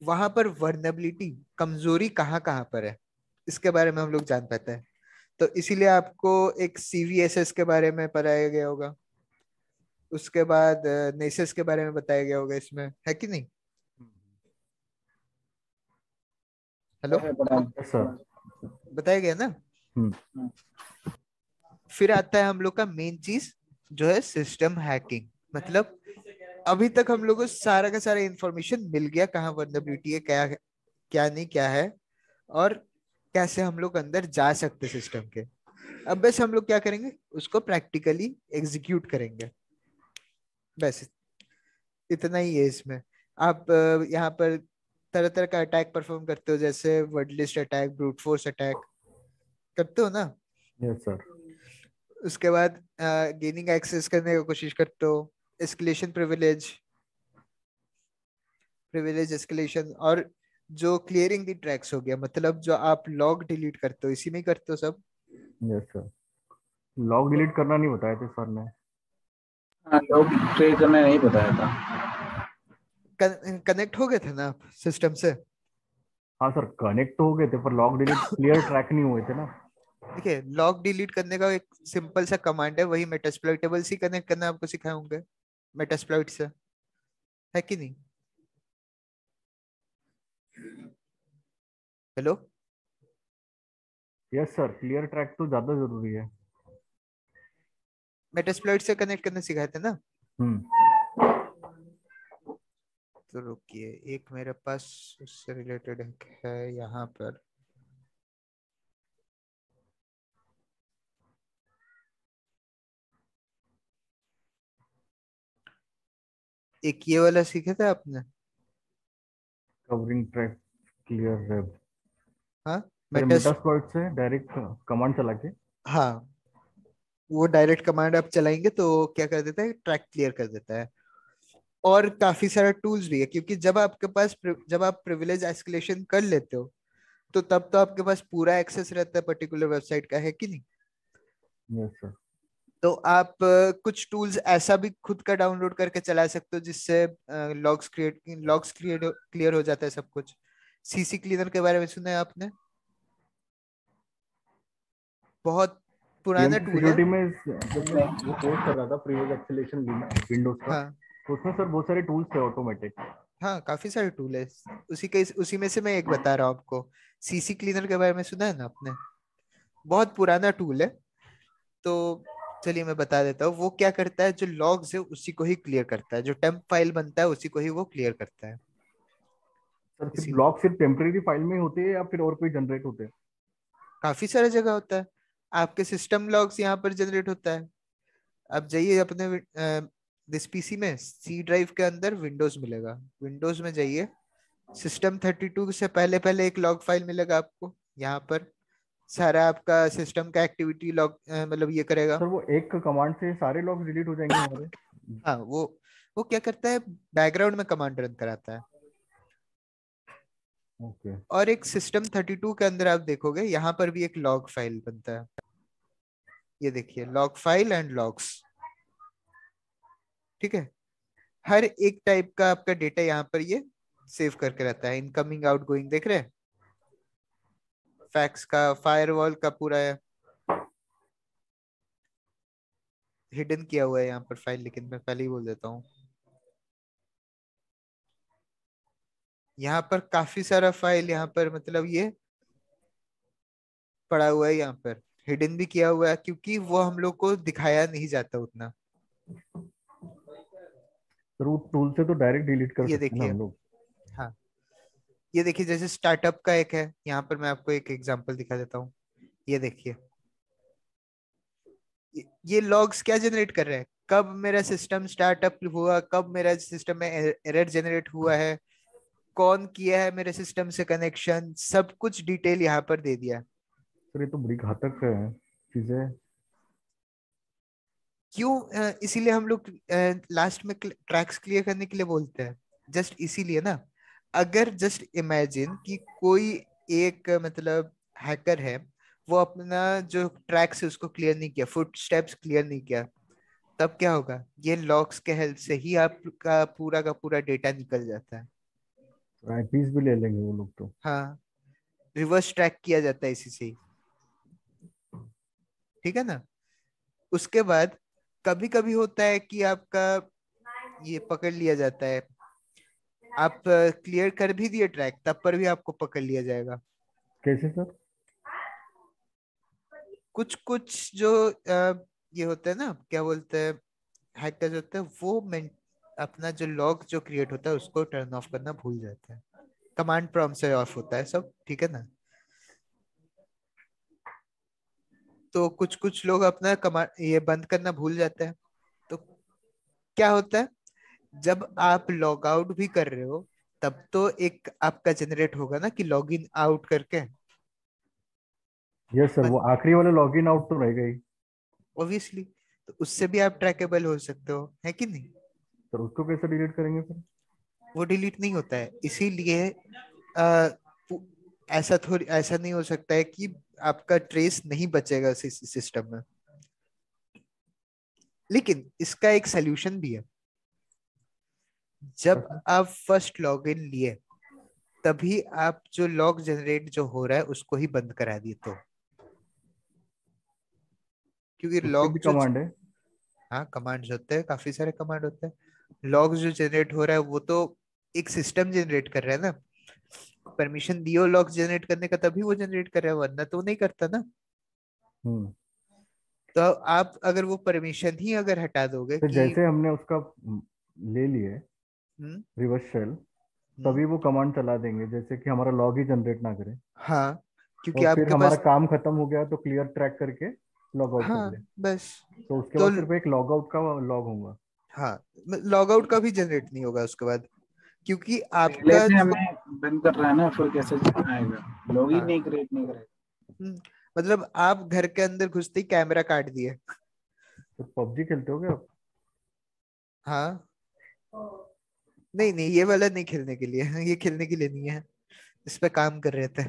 वहां पर वर्नेबिलिटी, कमजोरी कहाँ कहाँ पर है, इसके बारे में हम लोग जान पाते हैं। तो इसीलिए आपको एक CVSS के बारे में पढ़ाया गया होगा। उसके बाद नेसेस के बारे में बताया गया होगा, इसमें है कि नहीं? Hello, yes sir. बताया गया ना? हम्म। फिर आता है हम लोग का मेन चीज, जो है सिस्टम हैकिंग। मतलब अभी तक हम लोग को सारा का सारा इंफॉर्मेशन मिल गया, कहाँ वर्नेबिलिटी है, क्या क्या नहीं क्या है, और कैसे हम लोग अंदर जा सकते सिस्टम के। अब बस हम लोग क्या करेंगे, उसको प्रैक्टिकली एग्जीक्यूट करेंगे, बस इतना ही है इसमें। आप यहाँ पर तरह तरह का अटैक परफॉर्म करते हो, जैसे word list attack, brute force attack करते हो ना। Yes sir. उसके बाद गेनिंग एक्सेस करने की कोशिश करते हो, एस्केलेशन प्रिविलेज, प्रिविलेज एस्केलेशन, और जो क्लियरिंग दी ट्रैक्स हो गया, मतलब जो आप लॉग डिलीट करते हो, इसी में ही करते हो सब। Yes sir. लॉग डिलीट करना नहीं बताया थे सर ने। हाँ, लोग ट्रे करने नहीं बताया था। कनेक्ट हो गए थे ना आप सिस्टम से? हाँ सर, कनेक्ट तो हो गए थे पर लॉग डिलीट क्लियर ट्रैक नहीं हुए थे ना। देखिए, लॉग डिलीट करने का एक सिंपल सा कमांड है, वही मेटास्प्लॉइटेबल से कनेक्ट करना आपको सिखाए होंगे, मेटास्प्लॉइट से, है कि नहीं? Hello. Yes sir, clear track तो ज्यादा जरूरी है। मेटास्प्लॉइट से कनेक्ट करना सिखाए थे ना? हम्म। तो रुकिए, एक मेरे पास उससे रिलेटेड है यहाँ पर। एक ये वाला सीखे थे आपने? Covering track, clear web. हाँ, सर मेटास मेटास्प्लॉइट से डायरेक्ट कमांड चला के। हाँ, वो डायरेक्ट कमांड आप चलाएंगे तो क्या कर देता है, ट्रैक क्लियर कर देता है। और काफी सारा टूल्स भी है, क्योंकि जब आपके पास जब आप प्रिविलेज एस्केलेशन कर लेते हो, तो तब तो आपके पास पूरा एक्सेस रहता है पर्टिकुलर वेबसाइट का, है कि नहीं? Yes sir. तो आप कुछ टूल्स ऐसा भी खुद का डाउनलोड करके चला सकते हो, जिससे लॉग्स क्लियर हो जाता है सब कुछ। CC क्लीनर के बारे में सुना है आपने? बहुत पुराना CMP टूल है। सिक्योरिटी में जब मैं वो कोर्स कर रहा था प्रीवियस एक्सेलेशन विंडोज का, हाँ तो उसमें सर बहुत सारे टूल्स थे ऑटोमेटिक। हाँ, काफी सारे टूल है। उसी में से मैं एक बता रहा हूँ आपको। CC क्लीनर के बारे में सुना है ना आपने? बहुत पुराना टूल है। तो चलिए मैं बता देता हूँ। वो क्या करता है, जो लॉग्स है उसी को ही क्लियर करता है, जो टेम्प फाइल बनता है उसी को ही वो क्लियर करता है। सर सिर्फ इसीलिए लॉग सिर्फ टेम्परेरी फाइल में ही होते हैं या फिर और कोई जनरेट होते हैं? काफी सारा जगह होता है। आपके सिस्टम लॉग्स यहाँ पर जनरेट होता है। आप जाइए अपने दिस पीसी में, सी ड्राइव के अंदर विंडोज मिलेगा, विंडोज में जाइए, System32 से पहले पहले एक लॉग फाइल मिलेगा आपको। यहाँ पर सारा आपका सिस्टम का एक्टिविटी लॉग मतलब ये करेगा। सर वो एक कमांड से सारे लॉग डिलीट हो जाएंगे हमारे? हाँ, वो क्या करता है, बैकग्राउंड में कमांड रन कराता है। ओके। और एक System32 के अंदर आप देखोगे यहाँ पर भी एक लॉग फाइल बनता है। ये देखिए, लॉग फाइल एंड लॉग्स। ठीक है, हर एक टाइप का आपका डेटा यहाँ पर ये सेव करके रहता है। इनकमिंग आउटगोइंग देख रहे हैं, फैक्स का, फायरवॉल का पूरा हिडन किया हुआ है यहाँ पर फाइल, लेकिन मैं पहले ही बोल देता हूँ। यहाँ पर काफी सारा फाइल यहाँ पर मतलब ये पड़ा हुआ है, यहाँ पर हिडन भी किया हुआ है, क्योंकि वो हम लोग को दिखाया नहीं जाता उतना। सर वो टूल से तो डायरेक्ट डिलीट कर ये सकते हैं ना देखिए, हम लोग? हाँ, ये देखिए, जैसे स्टार्टअप का एक है, यहाँ पर मैं आपको एक एग्जांपल दिखा देता हूँ। ये देखिए, ये लॉग्स क्या जनरेट कर रहे हैं, कब मेरा सिस्टम स्टार्टअप हुआ, कब मेरा सिस्टम में एरर जनरेट हुआ है, कौन किया है मेरे सिस्टम से कनेक्शन, सब कुछ डिटेल यहाँ पर दे दिया है। सर ये तो बड़ी घातक है चीजें। क्यों? इसीलिए हम लोग लास्ट में ट्रैक्स क्लियर करने के लिए बोलते हैं, जस्ट इसीलिए ना। अगर जस्ट इमेजिन कि कोई एक मतलब हैकर है, वो अपना जो ट्रैक्स है उसको क्लियर नहीं किया, फुट स्टेप्स क्लियर नहीं किया, तब क्या होगा, ये लॉग्स के हेल्प से ही आपका पूरा का पूरा डेटा निकल जाता है। आईपीस भी ले लेंगे वो लोग तो। हाँ, रिवर्स ट्रैक किया जाता है इसी से ही। ठीक है ना। उसके बाद कभी कभी होता है कि आपका ये पकड़ लिया जाता है, आप क्लियर कर भी दिए ट्रैक, तब पर भी आपको पकड़ लिया जाएगा। कैसे सर? कुछ कुछ जो ये होता है ना, क्या बोलते हैं, हैकर्स होते हैं, वो अपना जो लॉग जो क्रिएट होता है उसको टर्न ऑफ करना भूल जाता है। कमांड प्रॉम्प्ट से ऑफ होता है सब, ठीक है ना। तो कुछ कुछ लोग अपना कमांड ये बंद करना भूल जाते हैं। तो क्या होता है, जब आप लॉग आउट भी कर रहे हो, तब तो एक आपका जनरेट होगा ना कि लॉग इन आउट करके। यस सर, वो आखिरी वाला लॉगिन आउट तो रहेगा ही। ऑब्वियसली, तो उससे भी आप ट्रैकेबल हो सकते हो, है कि नहीं। सर उसको कैसे डिलीट करेंगे सर? वो डिलीट नहीं होता है, इसीलिए आ, ऐसा थोड़ी, ऐसा नहीं हो सकता है कि आपका ट्रेस नहीं बचेगा सिस्टम में। लेकिन इसका एक सोल्यूशन भी है। जब सर आप फर्स्ट लॉगिन लिए, तभी आप जो लॉग जनरेट जो हो रहा है उसको ही बंद करा दिए तो, क्योंकि उसके भी लॉग जो, कमांड है? हाँ कमांड्स होते हैं, काफी सारे कमांड होते हैं। लॉग जो जनरेट हो रहा है वो तो एक सिस्टम जनरेट कर रहा है ना, परमिशन दियो लॉग जनरेट करने का, तभी वो जनरेट कर रहा है, वरना तो वो नहीं करता ना। हम्म। तो आप अगर वो परमिशन ही अगर हटा दोगे तो कि, जैसे हमने उसका ले लिए हम्म रिवर्स शेल, हम्म, तभी वो कमांड चला देंगे जैसे कि हमारा लॉग ही जनरेट ना करे। हाँ, क्योंकि और फिर आपके हमारा पास, काम खत्म हो गया तो क्लियर ट्रैक करके लॉग आउट कर हाँ ले। बस, तो उसके तो बाद सिर्फ एक लॉग आउट का लॉग होगा। हाँ, लॉग आउट का भी जनरेट नहीं होगा उसके बाद, क्योंकि पहले आपका से जो, हमें बंद कर रहा है ना, फिर कैसे आएगा? लोग ही हाँ, नहीं क्रिएट नहीं करेगा। मतलब आप घर के अंदर घुसते ही कैमरा काट दिए। तो पबजी खेलते हो क्या आप? हाँ, नहीं नहीं, ये वाला नहीं खेलने के लिए, ये खेलने के लिए नहीं है, इस पे काम कर रहे थे।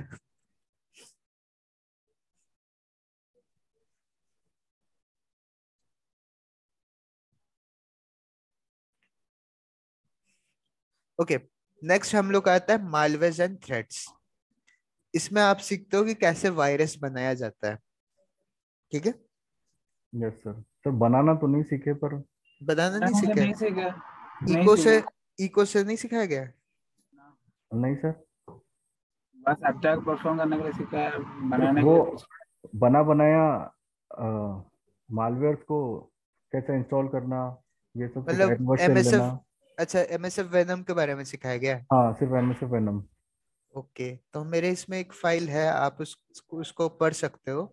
ओके, नेक्स्ट हम लोग आता है मालवेयर्स एंड थ्रेट्स। इसमें आप सीखते हो कि कैसे वायरस बनाया जाता है। ठीक है, यस सर। सर बनाना तो नहीं सीखे पर। बनाना नहीं मैंने तो सीखे, नहीं सीखा। नहीं इको से, सीखा। इको से नहीं सिखाया गया है? नहीं सर। बस अटैक परफॉर्म करने के लिए सीखा है, सिर्फ बनाने के वो लिए कुछ। बना बनाया मालवेयर्स को कैसे इंस्टॉल करना, ये सब सिखाया, मतलब एडवर्ड सेल लेना। एमएसएफ, अच्छा एमएसएफ वेनम के बारे में सिखाया गया है। हाँ, सिर्फ एमएसएफ वेनम। ओके, तो मेरे इसमें एक फाइल है, आप उसको पढ़ सकते हो।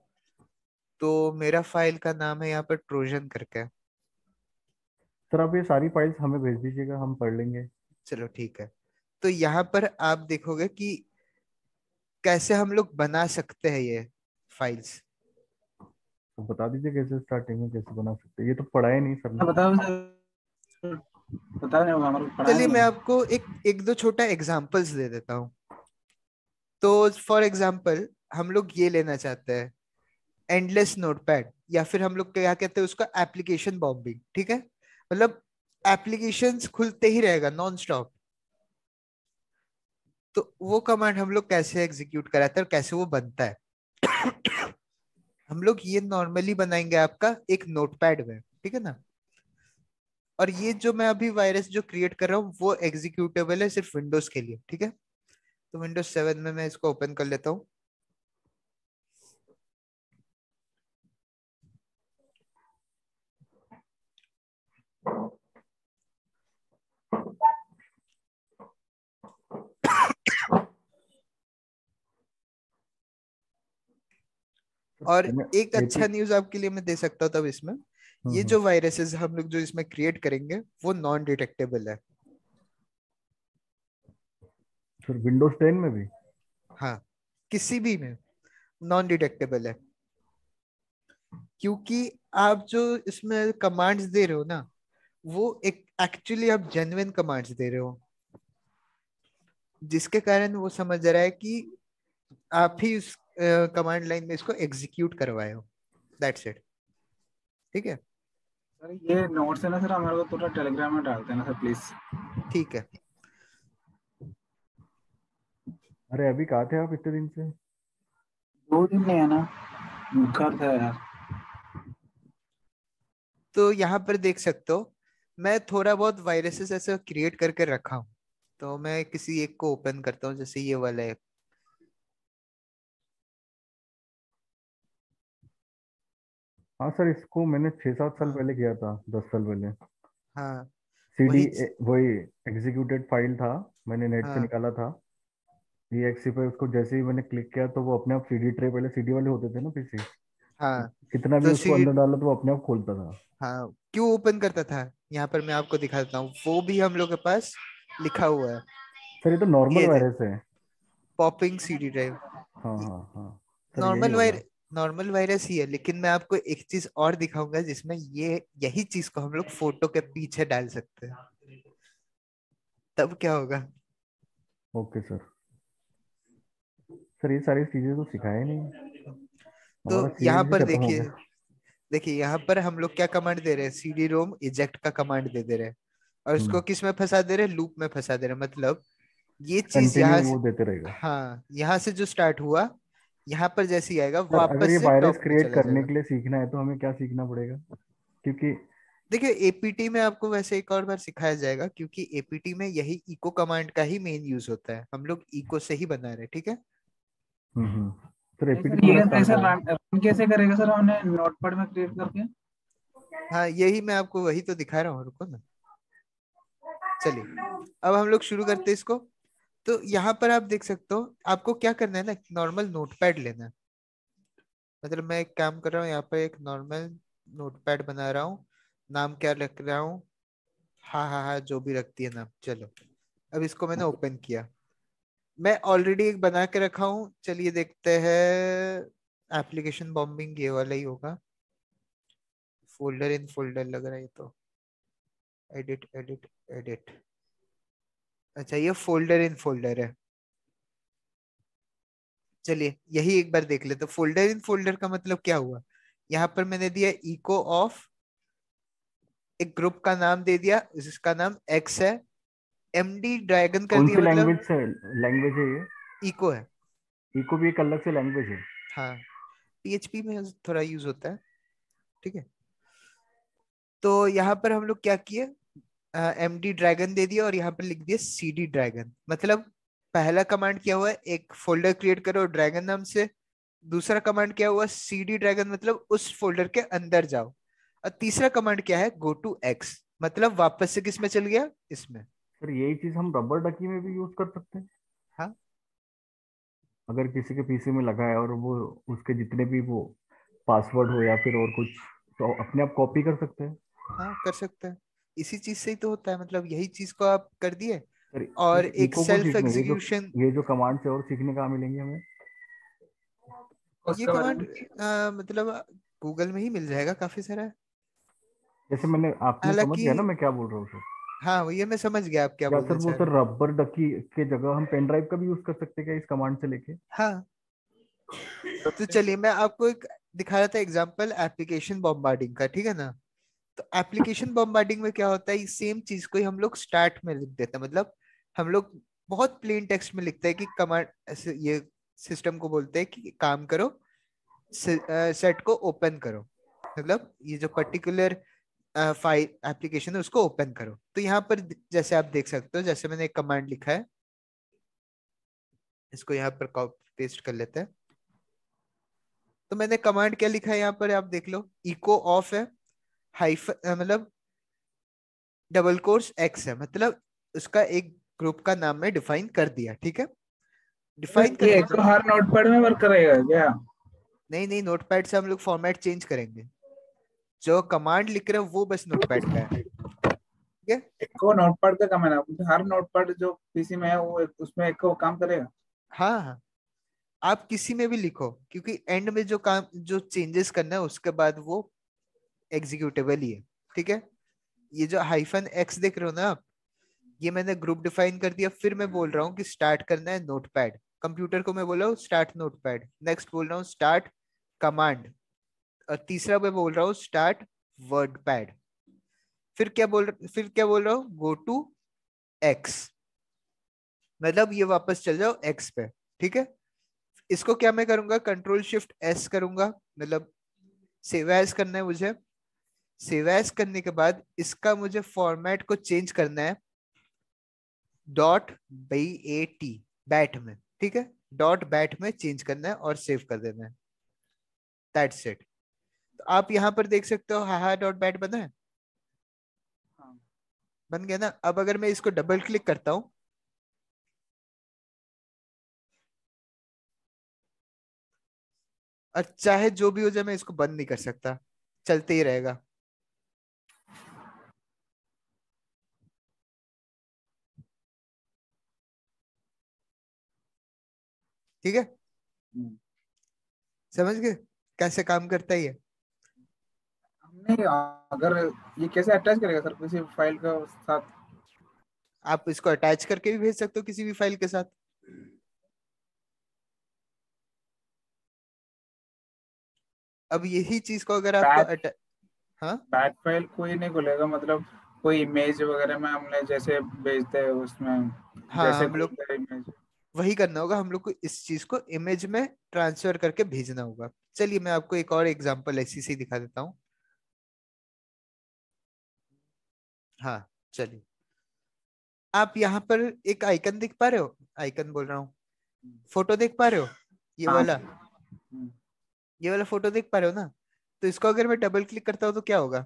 तो मेरा फाइल का नाम है यहाँ पर ट्रोजन करके। सर आप ये सारी फाइल्स हमें भेज दीजिएगा, हम पढ़ लेंगे। चलो ठीक है। तो यहाँ पर आप देखोगे कि कैसे हम लोग बना सकते हैं ये फाइल्स। तो बता दीजिए कैसे स्टार्टिंग में कैसे बना सकते हैं, ये तो पढ़ाया नहीं सर ने। बताओ सर, पता नहीं होगा, हमारे को पढ़ाया चलिए नहीं मैं है। आपको एक एक दो छोटा एग्जांपल्स दे देता हूँ। तो फॉर एग्जांपल हम लोग ये लेना चाहते हैं, एंडलेस नोटपैड, या फिर हम लोग क्या कहते हैं उसका, एप्लीकेशन बॉम्बिंग। ठीक है, मतलब एप्लीकेशंस खुलते ही रहेगा नॉन स्टॉप। तो वो कमांड हम लोग कैसे एग्जीक्यूट कराते हैं और कैसे वो बनता है। हम लोग ये नॉर्मली बनाएंगे आपका एक नोटपैड में, ठीक है ना। और ये जो मैं अभी वायरस जो क्रिएट कर रहा हूँ वो एग्जीक्यूटेबल है सिर्फ विंडोज के लिए, ठीक है। तो विंडोज 7 में मैं इसको ओपन कर लेता हूँ। और एक एपी। अच्छा न्यूज आपके लिए मैं दे सकता हूँ तब इसमें, ये हम्म। जो वायरसेस हम लोग जो इसमें क्रिएट करेंगे वो नॉन डिटेक्टेबल है। फिर विंडोज 10 में भी? हाँ, किसी भी में नॉन डिटेक्टेबल है, क्योंकि आप जो इसमें कमांड्स दे रहे हो ना, वो एक एक्चुअली आप जेन्युइन कमांड्स दे रहे हो, जिसके कारण वो समझ रहा है कि आप ही उस कमांड लाइन में इसको एग्जीक्यूट करवाए हो। दैट्स इट, ठीक है। सर ये नोट्स है ना सर, हमारे को थोड़ा टेलीग्राम में डालते हैं ना सर प्लीज। ठीक है, अरे अभी कहाँ थे आप इतने दिन से? 2 दिन नहीं है ना, घर था यार। तो यहाँ पर देख सकते हो मैं थोड़ा बहुत वायरसेस ऐसे क्रिएट करके रखा हूँ। तो मैं किसी एक को ओपन करता हूँ, जैसे ये वाला है। हाँ सर, इसको मैंने 6-7 साल हाँ पहले किया था, 10 साल पहले। हाँ, सीडी, वही वही एग्जीक्यूटेड फाइल था, मैंने नेट से हाँ निकाला था। EXE पे उसको जैसे ही मैंने क्लिक किया तो वो अपने आप सीडी ट्रे, पहले सीडी वाले होते थे ना पीसी, हाँ। कितना भी तो उसको अंदर डालो तो वो अपने आप खोलता था। हाँ, क्यों ओपन करता था, यहाँ पर मैं आपको दिखा देता हूँ, वो भी हम लोग के पास लिखा हुआ है। सर ये तो नॉर्मल ये दे, वायरस है। Popping CD drive. हाँ हाँ हाँ, सर यही नॉर्मल होगा। नॉर्मल वायरस ही है, लेकिन मैं आपको एक चीज और दिखाऊंगा जिसमें ये यही चीज को हम लोग फोटो के पीछे डाल सकते हैं। तब क्या होगा। Okay sir. सर ये सारी चीजें तो सिखाए नहीं, हमारा तो यहाँ सीरीज ही पर खत्म हो देखिए, गया। देखिए यहाँ पर हम लोग क्या कमांड दे रहे हैं, सीडी रोम इजेक्ट का कमांड दे रहे हैं। और इसको हम्म। किस में फंसा दे रहे हैं, लूप में फंसा दे रहे हैं। मतलब ये चीज कंटिन्यू यहाँ वो से, देते रहेगा। हाँ यहाँ से जो स्टार्ट हुआ, यहाँ पर जैसे ही आएगा सर अगर वापस ये से वायरस टॉप में क्रिएट चला करने जाएगा। के लिए सीखना है तो हमें क्या सीखना पड़ेगा? क्योंकि देखिए एपीटी में आपको वैसे एक और बार सिखाया जाएगा, क्योंकि एपीटी में यही इको कमांड का ही मेन यूज होता है, हम लोग इको से ही बना रहे हैं, ठीक है। सर नहीं एपीटी सर, तो ये मेरा स्टार्ट कैसे हो गया। रन कैसे करेगा सर, हमने नोटपैड में क्रिएट करके। हाँ यही मैं आपको वही तो दिखा रहा हूँ, रुको ना। चलिए अब हम लोग शुरू करते हैं इसको। तो यहाँ पर आप देख सकते हो, आपको क्या करना है ना, नॉर्मल नोटपैड लेना है। मतलब मैं एक काम कर रहा हूँ, यहाँ पर एक नॉर्मल नोटपैड बना रहा हूँ। नाम क्या रख रहा हूँ, हाँ हाँ हाँ, जो भी रखती है नाम। चलो अब इसको मैंने ओपन किया। मैं ऑलरेडी एक बना के रखा हूँ, चलिए देखते हैं। एप्लीकेशन बॉम्बिंग ये वाला ही होगा। फोल्डर इन फोल्डर लग रहा है ये तो। Edit edit edit. अच्छा ये फोल्डर इन फोल्डर है। चलिए यही एक बार देख लेते, फोल्डर इन फोल्डर का मतलब क्या हुआ। यहाँ पर मैंने दिया इको ऑफ, एक ग्रुप का नाम दे दिया जिसका नाम एक्स है। एमडी ड्रैगन कर कौन दिया, सी मतलब लैंग्वेज से लैंग्वेज है ये? इको है। इको भी एक अलग से लैंग्वेज है? हाँ, पीएचपी में थोड़ा यूज होता है, ठीक है। तो यहाँ पर हम लोग क्या किए, एमडी ड्रैगन दे दिया और यहाँ पर लिख दिया सीडी ड्रैगन। मतलब पहला कमांड क्या हुआ है, एक फोल्डर क्रिएट करो ड्रैगन नाम से, दूसरा कमांड क्या हुआ, cd ड्रैगन, मतलब उस फोल्डर के अंदर जाओ। और तीसरा कमांड क्या है, गो टू एक्स, मतलब वापस से किस में चल गया, इसमें। सर यही चीज हम रबर डकी में भी यूज कर सकते हैं? हाँ अगर किसी के पीसी में लगा है और वो उसके जितने भी वो पासवर्ड हो या फिर और कुछ, तो अपने आप कॉपी कर सकते हैं? हाँ कर सकते हैं, इसी चीज से ही तो होता है, मतलब यही चीज को आप कर दिए। सर और इस एक इको को सेल्फ सीखने, एग्जीक्यूशन, ये जो कमांड से और सीखने कहाँ मिलेंगे हमें? ये उसके बारे कमांड में। मतलब गूगल में ही मिल जाएगा, काफी सारा है। जैसे मैंने, आपने समझ हालांकि गया ना मैं क्या बोल रहा हूँ सर? हाँ वो ये मैं समझ गया आप क्या या बोलना सर वो चाह रहे सर हैं। रबर डकी के जगह हम पेन ड्राइव का भी यूज कर सकते हैं क्या इस कमांड से लेके? हाँ तो चलिए मैं आपको एक दिखा रहा था एग्जांपल एप्लीकेशन बॉम्बार्डिंग का, ठीक है ना। तो एप्लीकेशन बॉम्बार्डिंग में क्या होता है, सेम चीज को ही हम लोग स्टार्ट में लिख देते हैं, मतलब हम लोग बहुत प्लेन टेक्स्ट में लिखते हैं कि कमांड, ऐसे ये सिस्टम को बोलते हैं कि काम करो, सेट को ओपन करो, मतलब ये जो पर्टिकुलर फाइल एप्लीकेशन है उसको ओपन करो। तो यहाँ पर जैसे आप देख सकते हो, जैसे मैंने एक कमांड लिखा है, इसको यहाँ पर कॉपी पेस्ट कर लेते हैं। तो मैंने कमांड क्या लिखा है यहाँ पर, आप देख लो, इको ऑफ है, हाइफन मतलब डबल कोर्स एक्स है, मतलब उसका एक ग्रुप का नाम मैं डिफाइन कर दिया, ठीक है। सर डिफाइन ये करने एक के तो बाद, हर नोटपैड में वर्क करेगा क्या? नहीं नहीं, नोटपैड से हम लोग फॉर्मेट चेंज करेंगे, जो कमांड लिख रहे हो वो बस नोटपैड का है, ठीक है। एक को नोटपैड का काम है ना, हर नोटपैड जो पीसी में है वो उसमें एक को काम करेगा? हाँ हाँ, आप किसी में भी लिखो, क्योंकि एंड में जो काम, जो चेंजेस करना है उसके बाद वो एग्जीक्यूटेबल ही है, ठीक है। ये जो हाइफन एक्स देख रहे हो ना आप, ये मैंने ग्रुप डिफाइन कर दिया, फिर मैं बोल रहा हूँ कि स्टार्ट करना है नोटपैड, कंप्यूटर को मैं बोल रहा हूँ स्टार्ट नोटपैड, नेक्स्ट बोल रहा हूँ स्टार्ट कमांड, और तीसरा मैं बोल रहा हूँ स्टार्ट वर्ड पैड। फिर क्या बोल रहा हूँ, गो टू एक्स, मतलब ये वापस चल जाओ एक्स पे, ठीक है। इसको क्या मैं करूंगा, कंट्रोल शिफ्ट एस करूंगा, मतलब सेव एज करना है मुझे। सेव एज करने के बाद इसका मुझे फॉर्मेट को चेंज करना है, dot B A T, bat में, ठीक है, डॉट बैट में चेंज करना है और सेव कर देना है, दैट्स इट। तो आप यहाँ पर देख सकते हो, हाहा डॉट बैट बना है, हाँ। बन गया ना। अब अगर मैं इसको डबल क्लिक करता हूँ, और चाहे जो भी हो जाए मैं इसको बंद नहीं कर सकता, चलते ही रहेगा। ठीक है, हम्म। समझ गए कैसे काम करता है ये। नहीं, अगर ये कैसे अटैच करेगा सर किसी फाइल के साथ? आप इसको अटैच करके भी भेज सकते हो किसी भी फाइल के साथ। अब यही चीज को अगर आपको बैट हाँ बैट फाइल कोई नहीं खुलेगा, मतलब कोई इमेज वगैरह में हमने जैसे भेजते हैं उसमें, हाँ, जैसे हम लोग खोलते हैं इमेज। वही करना होगा, हम लोग को इस चीज को इमेज में ट्रांसफर करके भेजना होगा। चलिए मैं आपको एक और एग्जांपल ऐसी से दिखा देता हूँ। हाँ चलिए, आप यहाँ पर एक आइकन देख पा रहे हो, आइकन बोल रहा हूँ, फोटो देख पा रहे हो, ये हाँ वाला, सर। हम्म। ये वाला फोटो देख पा रहे हो ना। तो इसको अगर मैं डबल क्लिक करता हूँ तो क्या होगा,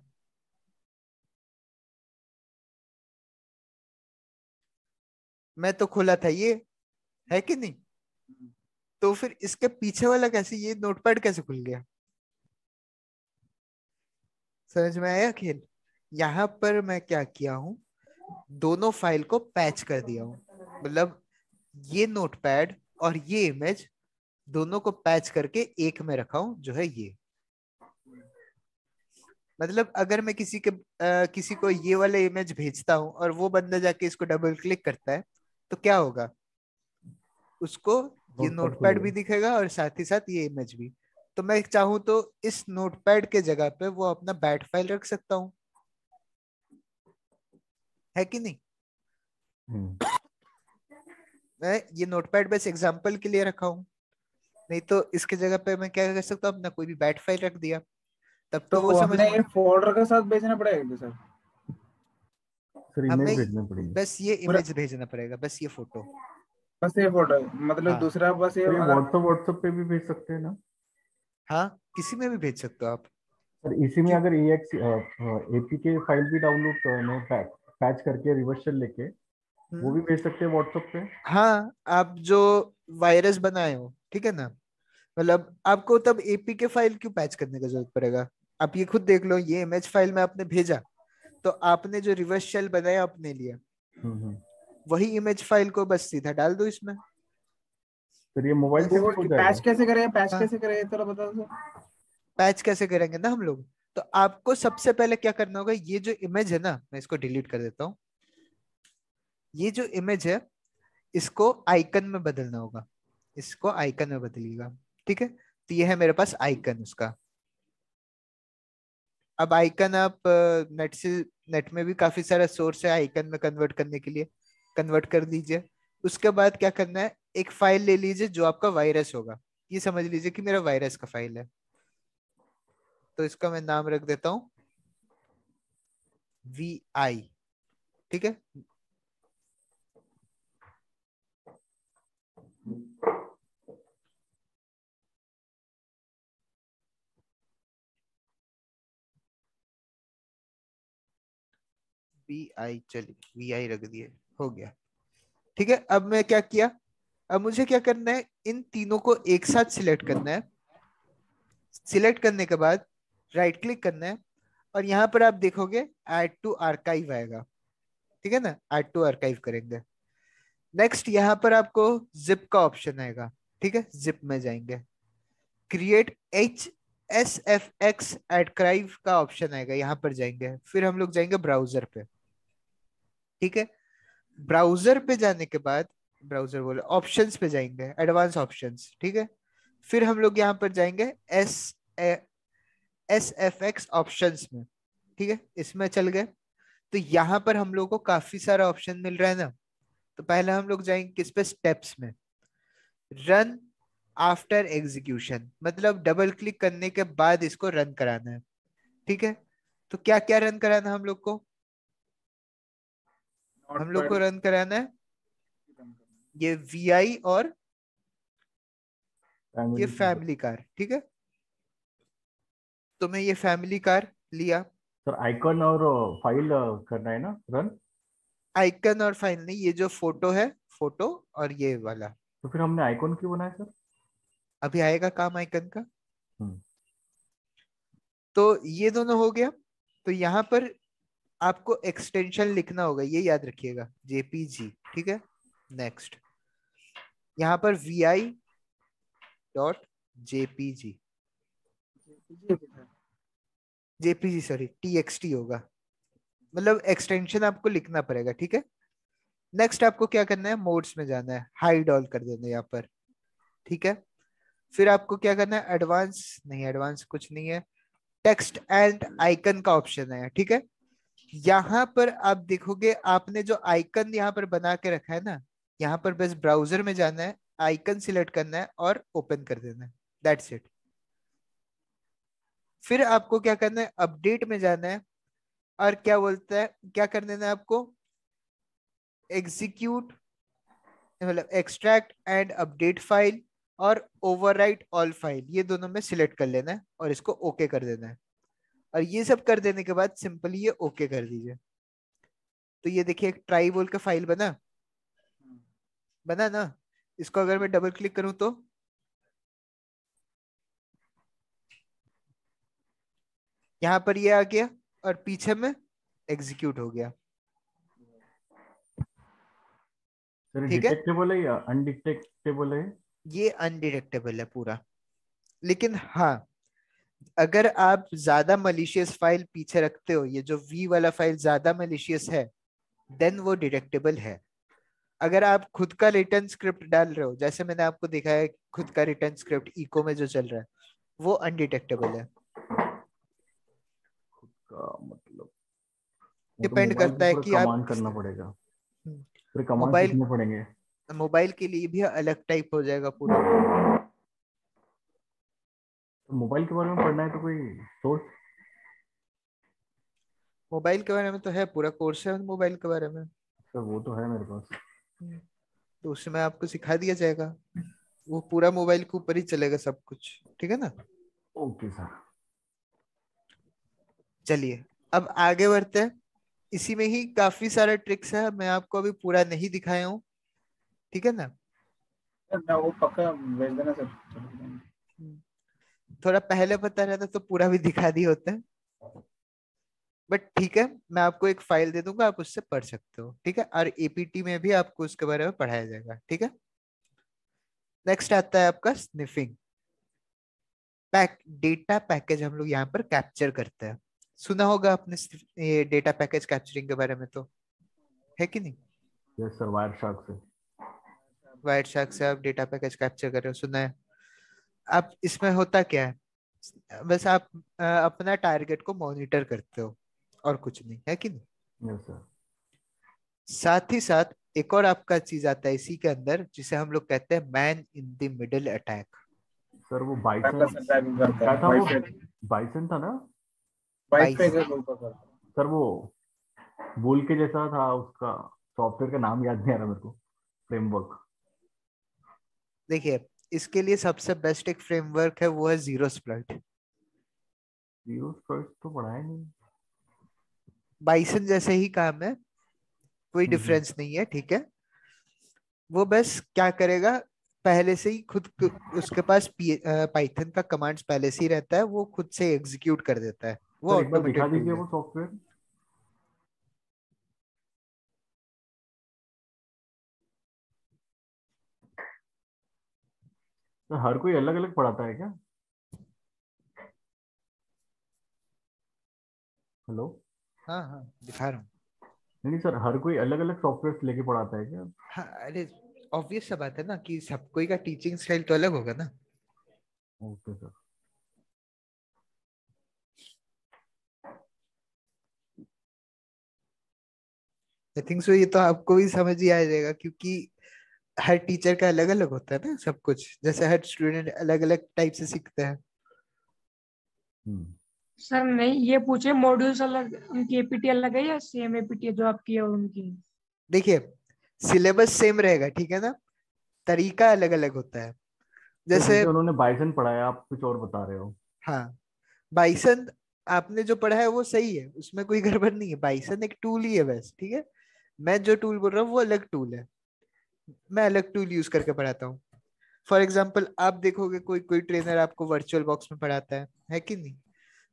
मैं तो खोला था ये, है कि नहीं। तो फिर इसके पीछे वाला कैसे, ये नोटपैड कैसे खुल गया, समझ में आया खेल। यहाँ पर मैं क्या किया हूँ, दोनों फाइल को पैच कर दिया हूँ, मतलब ये नोटपैड और ये इमेज दोनों को पैच करके एक में रखा हूं, जो है ये। मतलब अगर मैं किसी को ये वाला इमेज भेजता हूं और वो बंदा जाके इसको डबल क्लिक करता है, तो क्या होगा, उसको ये नोटपैड नोटपैड भी खुलेगा। दिखेगा और साथ ही साथ ये इमेज भी। तो मैं चाहूं तो इस नोटपैड के जगह पे वो अपना बैट फाइल रख सकता हूँ, है कि नहीं। हम्म। मैं ये नोटपैड बस एग्जांपल के लिए रखा हूँ, नहीं तो इसके जगह पे मैं क्या कर सकता हूँ, अपना कोई भी बैट फाइल रख दिया, तब तो वो तो समझ हमने में। ये फोल्डर के साथ भेजना पड़ेगा क्या सर? सर इमेज हमें भेजनी पड़ेगी। बस ये पूरा इमेज भेजना पड़ेगा, बस ये फोटो। बस ये फोटो है, मतलब हाँ दूसरा बस ये तो ये अगर व्हाट्सएप पे भी भेज सकते हैं ना? हाँ, किसी में भी भेज सकते हो आप। सर इसी में क्यों? अगर EX APK फाइल भी डाउनलोड पैच करके रिवर्स शेल लेके वो हम्म, भी भेज सकते हैं व्हाट्सएप पे? हाँ, आप जो वायरस बनाए हो, ठीक है ना, मतलब आपको तब एपीके फाइल क्यों पैच करने का जरूरत पड़ेगा? आप ये खुद देख लो, ये इमेज फाइल में आपने भेजा, तो आपने जो रिवर्स शेल बनाया अपने लिए, हम्म। वही इमेज फाइल को बस सीधा डाल दो इसमें, फिर ये मोबाइल पे बस। भी वो हो पैच जाएगा? कैसे करेगा, पैच हाँ, कैसे करेगा थोड़ा बता दो। पैच कैसे करेंगे ना हम लोग, तो आपको सबसे पहले क्या करना होगा, ये जो इमेज है ना, मैं इसको डिलीट कर देता हूँ। ये जो इमेज है, इसको आइकन में बदलना होगा, इसको आइकन में बदलिएगा, ठीक है। तो ये है मेरे पास आइकन उसका। अब आइकन आप नेट से, नेट में भी काफी सारा सोर्स है आइकन में कन्वर्ट करने के लिए, कन्वर्ट कर दीजिए। उसके बाद क्या करना है, एक फाइल ले लीजिए जो आपका वायरस होगा। ये समझ लीजिए कि मेरा वायरस का फाइल है, तो इसका मैं नाम रख देता हूँ VI, ठीक है। VI, चलिए VI रख दिए, हो गया, ठीक है। अब मैं क्या किया, अब मुझे क्या करना है, इन तीनों को एक साथ सिलेक्ट करना है। सिलेक्ट करने के बाद राइट क्लिक करना है, और यहाँ पर आप देखोगे ऐड टू आर्काइव आएगा, ठीक है ना, ऐड टू आर्काइव करेंगे। नेक्स्ट यहाँ पर आपको जिप का ऑप्शन आएगा, ठीक है, जिप में जाएंगे, क्रिएट HSFX आर्काइव का ऑप्शन आएगा, यहाँ पर जाएंगे, फिर हम लोग जाएंगे ब्राउजर पे, ठीक है। ब्राउजर पे जाने के बाद, ब्राउजर बोले, ऑप्शंस पे जाएंगे, एडवांस ऑप्शंस, ठीक है। फिर हम लोग यहाँ पर जाएंगे SFX ऑप्शंस में, ठीक है, इसमें चल गए। तो यहाँ पर हम लोग को काफी सारा ऑप्शन मिल रहा है ना। तो पहले हम लोग जाएंगे किस पे, स्टेप्स में, रन आफ्टर एग्जीक्यूशन, मतलब डबल क्लिक करने के बाद इसको रन कराना है, ठीक है। तो क्या क्या रन कराना है हम लोग को, नोट हम लोग को पैड रन कराना है ये VI और ये फैमिली। फैमिली कार, ठीक है। तो मैं ये फैमिली कार लिया। सर आइकन और फाइल करना है ना रन? आइकन और फाइल नहीं, ये जो फोटो है, फोटो और ये वाला, तो फिर हमने आइकन क्यों बनाया सर? अभी आएगा काम आइकन का। हम्म। तो ये दोनों हो गया। तो यहाँ पर आपको एक्सटेंशन लिखना होगा, ये याद रखिएगा, JPG, ठीक है। नेक्स्ट, यहाँ पर VI.JPG, JPG सॉरी TXT होगा, मतलब एक्सटेंशन आपको लिखना पड़ेगा, ठीक है। नेक्स्ट आपको क्या करना है, मोड्स में जाना है, हाइड ऑल कर देना है यहाँ पर, ठीक है। फिर आपको क्या करना है, एडवांस नहीं, एडवांस कुछ नहीं है, टेक्स्ट एंड आइकन का ऑप्शन है, ठीक है। यहाँ पर आप देखोगे, आपने जो आइकन यहाँ पर बना के रखा है ना, यहाँ पर बस ब्राउजर में जाना है, आइकन सिलेक्ट करना है और ओपन कर देना है, दैट्स इट। फिर आपको क्या करना है, अपडेट में जाना है, और क्या बोलता है, क्या कर देना है आपको, एग्जीक्यूट, मतलब एक्सट्रैक्ट एंड अपडेट फाइल, और ओवरराइट ऑल फाइल, ये दोनों में सिलेक्ट कर लेना है और इसको ओके कर देना है। और ये सब कर देने के बाद सिंपली ये ओके कर दीजिए। तो ये देखिए, एक ट्राई बोल का फाइल बना, बना ना। इसको अगर मैं डबल क्लिक करूं तो यहाँ पर ये आ गया, और पीछे में एग्जीक्यूट हो गया, सर ठीक है। डिटेक्टेबल है या अनडिटेक्टेबल है? ये अनडिटेक्टेबल है पूरा, लेकिन हाँ, अगर आप ज्यादा मलिशियस फाइल पीछे रखते हो, ये जो V वाला फाइल ज्यादा मलिशियस है, देन वो डिटेक्टेबल है। अगर आप खुद का रिटर्न स्क्रिप्ट डाल रहे हो, जैसे मैंने आपको दिखाया है, खुद का रिटर्न स्क्रिप्ट इको में जो चल रहा है, वो अनडिटेक्टेबल है। का मतलब वो तो डिपेंड मोबाइल पे करता है पूरा कि आप कमांड करना पड़ेगा, पूरे कमांड मोबाइल, सीखने पड़ेंगे। मोबाइल के लिए भी अलग टाइप हो जाएगा पूरा। तो मोबाइल के बारे में पढ़ना है तो कोई सोर्स? मोबाइल के बारे में तो है, पूरा कोर्स है मोबाइल के बारे में। सर वो तो है मेरे पास। तो उसमें आपको सिखा दिया जाएगा, वो पूरा मोबाइल के ऊपर ही चलेगा सब कुछ, ठीक है ना। Okay sir. चलिए अब आगे बढ़ते हैं। इसी में ही काफी सारे ट्रिक्स है, मैं आपको अभी पूरा नहीं दिखाया हूँ, ठीक है ना। सर मैं वो पक्का भेज देना सर, चलो। थोड़ा पहले पता रहता तो पूरा भी दिखा दिए होते हैं, बट ठीक है, मैं आपको एक फाइल दे दूंगा, आप उससे पढ़ सकते हो, ठीक है। और एपीटी में भी आपको उसके बारे में पढ़ाया जाएगा, ठीक है। नेक्स्ट आता है आपका स्निफिंग। डेटा पैकेज हम लोग यहाँ पर कैप्चर करते हैं। सुना होगा आपने ये डेटा पैकेज कैप्चरिंग के बारे में, तो है कि नहीं। यस सर, वायर शार्क से। वाइट शार्क से आप डेटा पैकेज कैप्चर कर रहे हो, सुना है। आप इसमें होता क्या है, बस आप अपना टारगेट को मॉनिटर करते हो और कुछ नहीं, है कि नहीं। Yes sir. साथ ही साथ एक और आपका चीज आता है इसी के अंदर, जिसे हम लोग कहते हैं man in the middle attack. Sir वो वायरलेस बाइसन, अटैक करता क्या है था वो? वाईफाई। बाइसन था ना? वाईफाई बाईस का ग्रुप करता है। सर वो बुल के जैसा था, उसका सॉफ्टवेयर का नाम याद नहीं आ रहा मेरे को, फ्रेमवर्क। देखिए, इसके लिए सबसे बेस्ट एक फ्रेमवर्क है, वो है जीरो स्प्लॉइट। जीरो फर्स्ट तो पढ़ा है नहीं। बाइसन जैसे ही काम है, कोई हम्म। डिफरेंस नहीं है, ठीक है। वो बस क्या करेगा, पहले से ही उसके पास पाइथन का कमांड्स पहले से ही रहता है, वो खुद से एग्जीक्यूट कर देता है, वो सर एक बार दिखा ऑटोमेटेड दीजिए टूल है। वो सॉफ्टवेयर। सर हर कोई अलग अलग पढ़ाता है क्या? हेलो। हाँ हाँ, दिखा रहा हूँ। नहीं नहीं सर, हर कोई अलग अलग सॉफ्टवेयर लेके पढ़ाता है क्या? हाँ अरे, ऑब्वियस सा बात है ना कि सब कोई का टीचिंग स्टाइल तो अलग होगा ना। Okay sir. I think so, ये तो आपको भी समझ ही आ जाएगा, क्योंकि हर टीचर का अलग अलग होता है ना सब कुछ, जैसे हर स्टूडेंट अलग अलग टाइप से सीखता है। हम्म। सर नहीं, ये पूछे मॉड्यूल्स अलग, उनकी एपीटी अलग है या सेम एपीटी है जो आपकी है और उनकी? देखिए, सिलेबस सेम रहेगा, ठीक है ना, तरीका अलग अलग होता है। सर जैसे जैसे उन्होंने बाइसन पढ़ाया, आप कुछ और बता रहे हो। हाँ, बाइसन आपने जो पढ़ा है वो सही है, उसमें कोई गड़बड़ नहीं है, बाइसन एक टूल ही है बस, ठीक है। मैं जो टूल बोल रहा हूँ वो अलग टूल है, मैं अलग टूल यूज करके पढ़ाता हूँ। फॉर एग्जाम्पल आप देखोगे कोई कोई ट्रेनर आपको वर्चुअल बॉक्स में पढ़ाता है कि नहीं।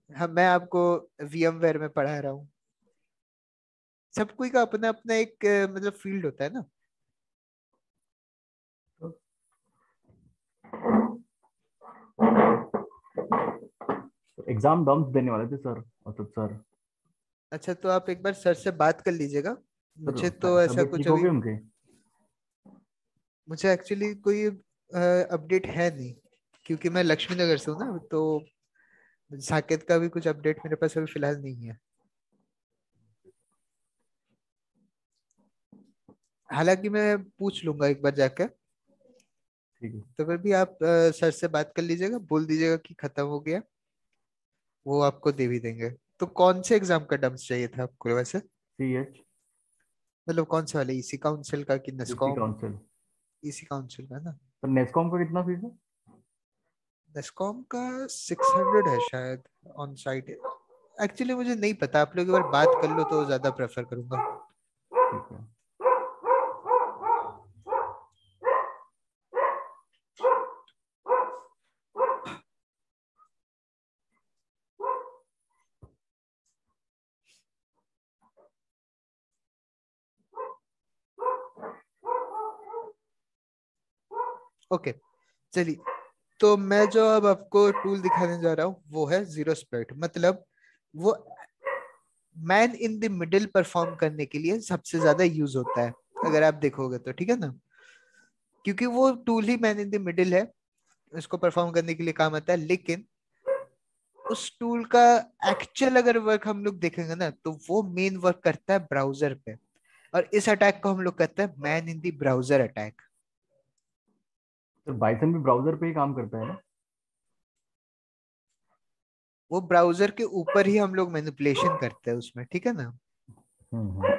हम मैं आपको VMware में पढ़ा रहा हूँ। सब कोई का अपना अपना एक मतलब फील्ड होता है ना। एग्जाम डम्प्स देने वाले थे सर, मतलब सर। अच्छा, तो आप एक बार सर से बात कर लीजिएगा। सर मुझे तो ऐसा तबीयत कुछ ठीक हो अभी, गई उनके? मुझे एक्चुअली कोई अपडेट है नहीं, क्योंकि मैं लक्ष्मी नगर से हूँ ना, तो साकेत का भी कुछ अपडेट मेरे पास अभी फिलहाल नहीं है। हालांकि मैं पूछ लूंगा एक बार जाकर। ठीक है। तो फिर भी आप सर से बात कर लीजिएगा, बोल दीजिएगा कि खत्म हो गया, वो आपको दे भी देंगे। तो कौन से एग्जाम का डम्स चाहिए था आपको वैसे, CH। मतलब कौन से वाले, इसी काउंसिल का कि इसी नेस्कॉम। काउंसिल। इसी काउंसिल का ना। सर नेस्कॉम का कितना फीस है? नेस्कॉम का 600 है शायद, ऑन साइट। एक्चुअली मुझे नहीं पता, आप लोग एक बार बात कर लो तो ज्यादा प्रेफर करूंगा। ठीक है। ओके, चलिए। तो मैं जो अब आपको टूल दिखाने जा रहा हूँ वो है जीरो स्प्लिट। मतलब वो man in the middle perform करने के लिए सबसे ज्यादा यूज होता है, अगर आप देखोगे तो, ठीक है ना। क्योंकि वो tool he man in the middle है, इसको परफॉर्म करने के लिए काम आता है। लेकिन उस टूल का एक्चुअल अगर वर्क हम लोग देखेंगे ना, तो वो मेन वर्क करता है ब्राउजर पे, और इस अटैक को हम लोग कहते हैं man in the browser attack. Sir बाइथन भी ब्राउजर पे ही काम करता है ना? वो ब्राउजर के ऊपर ही हम लोग मैनिपुलेशन करते हैं उसमें, ठीक है ना। हम्म।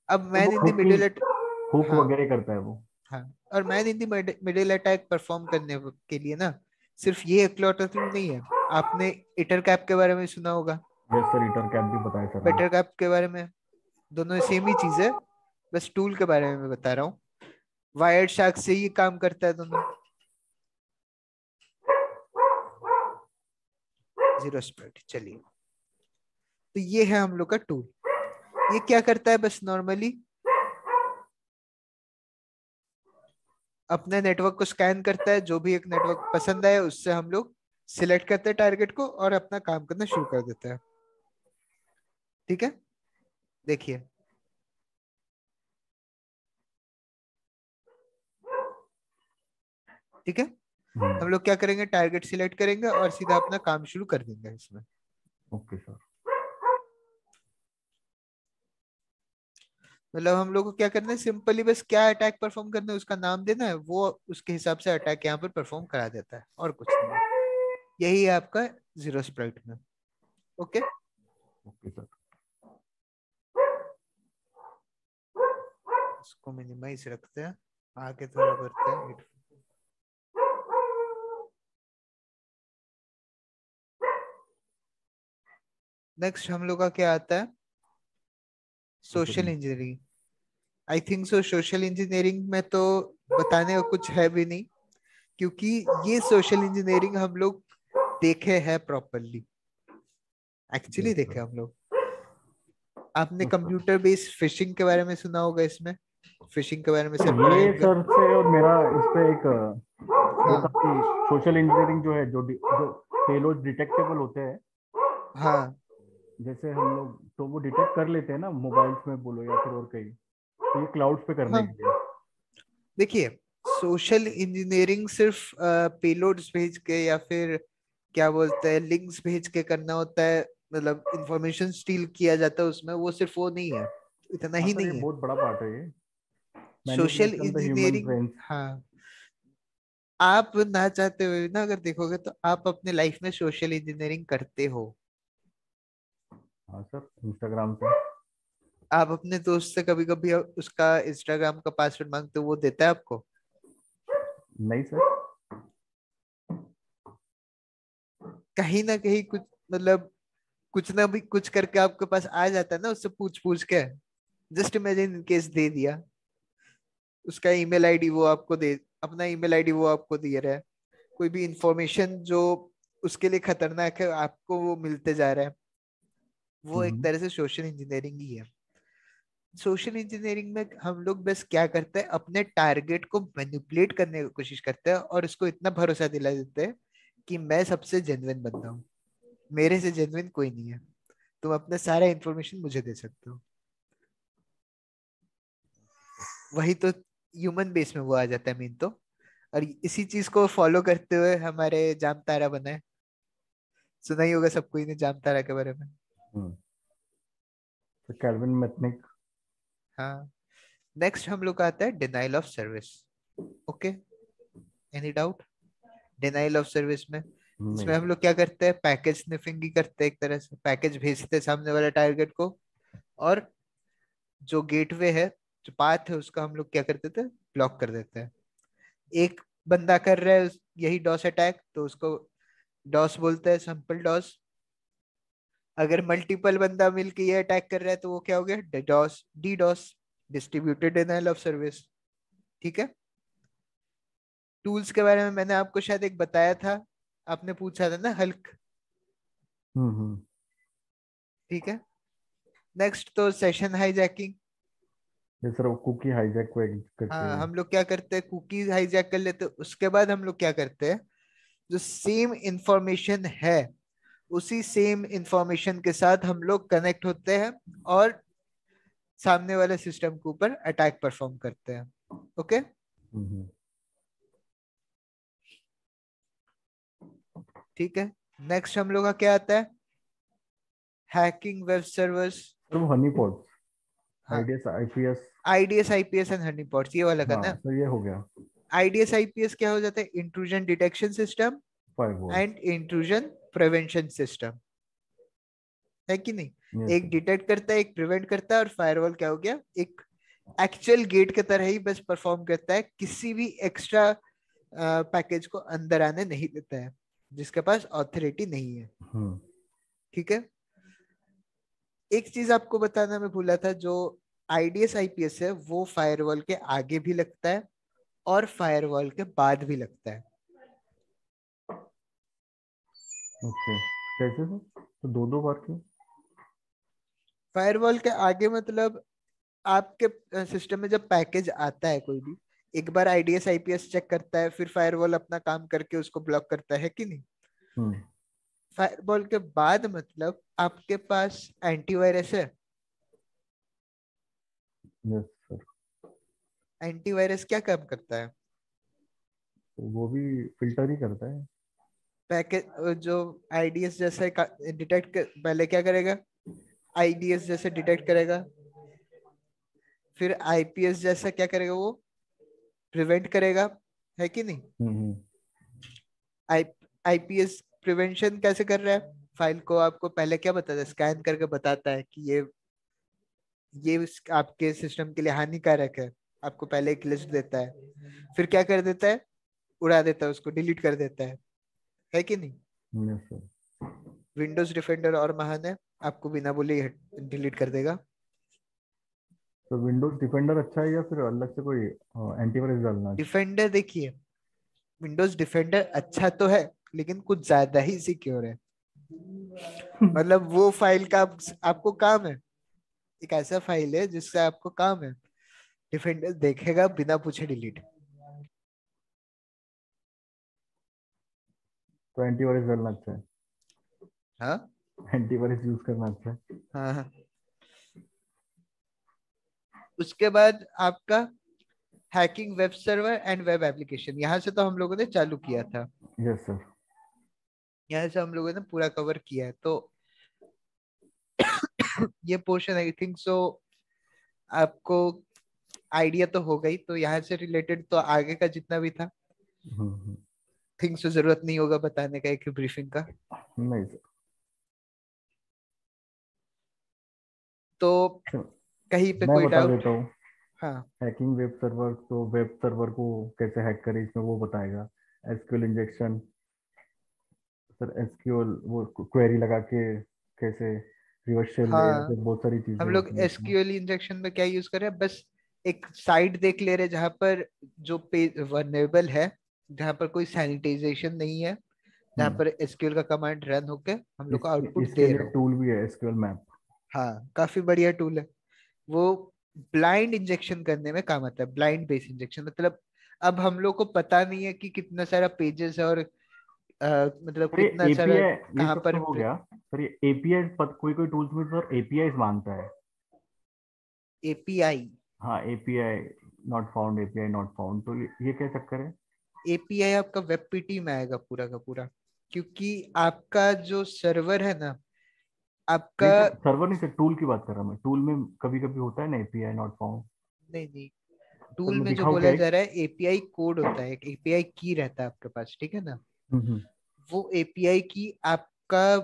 अब तो वो मैन इन द हुक की, मिडिल हुक हाँ, वगैरह करता है वो? हाँ, और man in the middle attack perform करने के लिए ना सिर्फ ये इक्लॉटर टूल नहीं है। आपने इटर कैप के बारे में सुना होगा, यस सर, ईटर कैप भी बताया सर ने। बेटर कैप के बारे में, दोनों सेम ही चीज है, बस टूल के बारे में मैं बता रहा हूँ। वायर्ड शार्क से ये काम करता है दोनों। जीरो स्प्रेड, चलिए, तो ये है हम लोग का टूल। ये क्या करता है, बस नॉर्मली अपने नेटवर्क को स्कैन करता है, जो भी एक नेटवर्क पसंद आए उससे हम लोग सिलेक्ट करते हैं टारगेट को और अपना काम करना शुरू कर देता है। ठीक है, देखिए, ठीक है, हम लोग क्या करेंगे, टारगेट सिलेक्ट करेंगे और सीधा अपना काम शुरू कर देंगे इसमें। Okay sir. मतलब हम लोग को क्या करना है, सिंपली बस क्या अटैक परफॉर्म करना है उसका नाम देना है, वो उसके हिसाब से अटैक यहाँ पर परफॉर्म करा देता है और कुछ नहीं है। यही है आपका जीरो स्प्राइट में। Okay, okay sir. इसको मिनिमाइज रखते हैं, आगे थोड़ा बढ़ते हैं। नेक्स्ट हम लोग का क्या आता है, social engineering. I think so social engineering में तो बताने का कुछ है भी नहीं, क्योंकि ये सोशल इंजीनियरिंग हम लोग देखे हैं प्रॉपरली, एक्चुअली देखे हम लोग। आपने कंप्यूटर बेस्ड फिशिंग के बारे में सुना होगा, इसमें फिशिंग के बारे में सर पढ़ाए ये होंगे। सर से और मेरा इस पे एक वो था हाँ कि सोशल इंजीनियरिंग जो है, जो पेलोड डिटेक्टेबल होते हैं, हाँ जैसे हम लोग तो वो डिटेक्ट कर लेते हैं ना, मोबाइल्स में बोलो या फिर और कहीं, तो ये क्लाउड्स पे करने हाँ, के लिए। देखिए, सोशल इंजीनियरिंग सिर्फ पेलोड्स भेज के या फिर क्या बोलते हैं लिंक्स भेज के करना होता है, मतलब इंफॉर्मेशन स्टील किया जाता है उसमें, वो सिर्फ वो नहीं है, इतना हाँ ही सर, ये नहीं है। बहुत बड़ा पार्ट है ये, social manipulation the human engineering, brain. हाँ, आप ना चाहते हुए ना अगर देखोगे तो आप अपने लाइफ में सोशल इंजीनियरिंग करते हो। हाँ सर, इंस्टाग्राम पे। आप अपने दोस्त से कभी कभी उसका इंस्टाग्राम का पासवर्ड मांगते हो, वो देता है आपको? नहीं सर। कहीं ना कहीं कुछ, मतलब कुछ ना भी कुछ करके आपके पास आ जाता है ना, उससे पूछ पूछ के। जस्ट इमेजिन इन केस दे दिया, उसका ईमेल आईडी वो आपको दे, अपना ईमेल आईडी वो आपको दे रहा है, कोई भी इंफॉर्मेशन जो उसके लिए खतरनाक है आपको वो मिलते जा रहा है, वो एक हम्म। तरह से सोशल इंजीनियरिंग ही है। सोशल इंजीनियरिंग में हम लोग बस क्या करते हैं, अपने टारगेट को मैनिपुलेट करने की कोशिश करते हैं और उसको इतना भरोसा दिला देते हैं कि मैं सबसे जेन्युइन बंदा हूँ, मेरे से जेन्युइन कोई नहीं है, तुम अपना सारा इंफॉर्मेशन मुझे दे सकते हो। वही तो ह्यूमन बेस में वो आ जाता है मेन तो। और इसी चीज को फॉलो करते हुए हमारे जामतारा बना है, सुना ही होगा सबको ही ने जामतारा के बारे में। हम्म। तो कैल्विन मेथनिक। हाँ, नेक्स्ट हम लोग का आता है denial of service. Okay, any doubt? Denial of service में, नहीं इसमें हम सर। लोग क्या करते हैं, पैकेज स्निफिंग ही करते हैं, एक तरह से पैकेज भेजते हैं सामने वाले टारगेट को, और जो गेटवे है, जो पाथ है, उसका हम लोग क्या करते थे, ब्लॉक कर देते हैं। एक बंदा कर रहा है यही डॉस अटैक, तो उसको डॉस बोलते हैं, सिंपल डॉस। अगर मल्टीपल बंदा मिलके ये अटैक कर रहा है तो वो क्या हो गया, DoS, D DoS, distributed denial of service. ठीक है, टूल्स के बारे में मैंने आपको शायद एक बताया था, आपने पूछा था ना, हल्क। हम्म। ठीक है, नेक्स्ट तो सेशन हाईजैकिंग। ये सर वो कुकी हाईजैक को करते हाँ, हैं। हम लोग क्या करते हैं, कुकीज हाईजैक कर लेते हैं, उसके बाद हम लोग क्या करते हैं, जो सेम इंफॉर्मेशन है उसी सेम इंफॉर्मेशन के साथ हम लोग कनेक्ट होते हैं और सामने वाले सिस्टम के ऊपर अटैक परफॉर्म करते हैं। ओके, हम्म। ठीक है, नेक्स्ट हम लोग का क्या आता है, हैकिंग वेब सर्वर्स। सर वो हनी पॉट्स, हाँ, IDS IPS. IDS IPS and honeypots, ये वाला का हाँ ना। सर, ये हो गया। आईडीएस आईपीएस क्या हो जाता है, intrusion detection system firewall. And intrusion prevention system, है कि नहीं? यस एक सर। डिटेक्ट करता है, एक प्रिवेंट करता है, और फायरवॉल क्या हो गया, एक एक्चुअल गेट की तरह ही बस परफॉर्म करता है, किसी भी एक्स्ट्रा पैकेज को अंदर आने नहीं देता है जिसके पास ऑथोरिटी नहीं है। हम्म। ठीक है। एक चीज आपको बताना मैं भूला था, जो आईडीएस आईपीएस है वो फायरवॉल के आगे भी लगता है और फायरवॉल के बाद भी लगता है। ओके, कैसे सर? तो दो दो बार क्यों? फायरवॉल के आगे मतलब आपके सिस्टम में जब पैकेज आता है कोई भी, एक बार आईडीएस आईपीएस चेक करता है, फिर फायरवॉल अपना काम करके उसको ब्लॉक करता है कि नहीं। हम्म। फायरवॉल के बाद मतलब आपके पास एंटीवायरस है। Yes sir. एंटीवायरस क्या काम करता है? तो वो भी फिल्टर ही करता है। पैकेज जो आईडीएस जैसे डिटेक्ट पहले क्या करेगा, आईडीएस जैसे डिटेक्ट करेगा, फिर आईपीएस जैसा क्या करेगा, वो प्रिवेंट करेगा, है कि नहीं। हम्म। आई आईपीएस प्रिवेंशन कैसे कर रहा है, फाइल को आपको पहले क्या बताता है, स्कैन करके बताता है कि ये आपके सिस्टम के लिए हानिकारक है, आपको पहले एक लिस्ट देता है, फिर क्या कर देता है, उड़ा देता है उसको, डिलीट कर देता है कि नहीं। Yes sir. विंडोज डिफेंडर और महान है, आपको बिना बोले डिलीट कर देगा। तो विंडोज डिफेंडर अच्छा है या फिर अलग से कोई एंटीवायरस डालना है? डिफेंडर देखिए, विंडोज डिफेंडर अच्छा तो है लेकिन कुछ ज्यादा ही सिक्योर है। मतलब वो फाइल का आपको काम है, एक ऐसा फाइल है जिससे आपको काम है, डिफेंडर देखेगा बिना पूछे डिलीट। तो एंटीवायरस डालना अच्छा है। हाँ एंटीवायरस यूज करना अच्छा है। हाँ हाँ। उसके बाद आपका hacking web server and web application, यहाँ से तो हम लोगों ने चालू किया था, यस सर। यहाँ से हम लोगों ने पूरा कवर किया है। तो ये पोर्शन आई थिंक सो आपको आइडिया तो हो गई, तो यहाँ से रिलेटेड तो आगे का जितना भी था हम्म। थिंक्स तो जरूरत नहीं होगा बताने का एक ब्रीफिंग का। नहीं सर। तो चलो, कहीं पे मैं कोई बता डाउट? देता हूँ। हाँ हैकिंग वेब सर्वर, तो वेब सर्वर को कैसे हैक करें इसमें वो बताएगा। एसक्यूएल इंजेक्शन, सर एसक्यूएल वो क्वेरी लगा के कैसे रिवर्स शेल ले, या हाँ। फिर बहुत सारी चीजें हम लोग होती है इसमें। एसक्यूएल इंजेक्शन में क्या यूज कर रहे हैं, बस एक साइट देख ले रहे जहां पर जो पेज वर्नेबल है, जहां पर कोई सैनिटाइजेशन नहीं है, जहां हम्म। पर एसक्यूएल का कमांड रन होके हम लोग को आउटपुट इसके दे लिए रहा हो। टूल भी है एसक्यूएल मैप। हाँ काफी बढ़िया टूल है वो। ब्लाइंड इंजेक्शन करने में काम आता है, ब्लाइंड बेस इंजेक्शन मतलब अब हम लोग को पता नहीं है कि कितना सारा पेजेस है और मतलब सर ये कितना सारा एपीआई, ये कहाँ सब पर तो हो गया। सर ये एपीआई, कोई कोई टूल्स में सर एपीआई मांगता है। एपीआई। हाँ, API not found, API not found, तो ये क्या चक्कर है? एपीआई आपका वेब पीटी में आएगा पूरा का पूरा, क्योंकि आपका जो सर्वर है ना, आपका नहीं सर, सर्वर नहीं सर, टूल की बात कर रहा हूँ मैं। टूल में कभी कभी होता है ना एपीआई नॉट फाउंड। नहीं नहीं, सर टूल मैं में जो दिखाऊँ क्या बोला एक? जा रहा है एपीआई कोड होता है, एक एपीआई की रहता है आपके पास, ठीक है ना। हम्म। वो एपीआई की आपका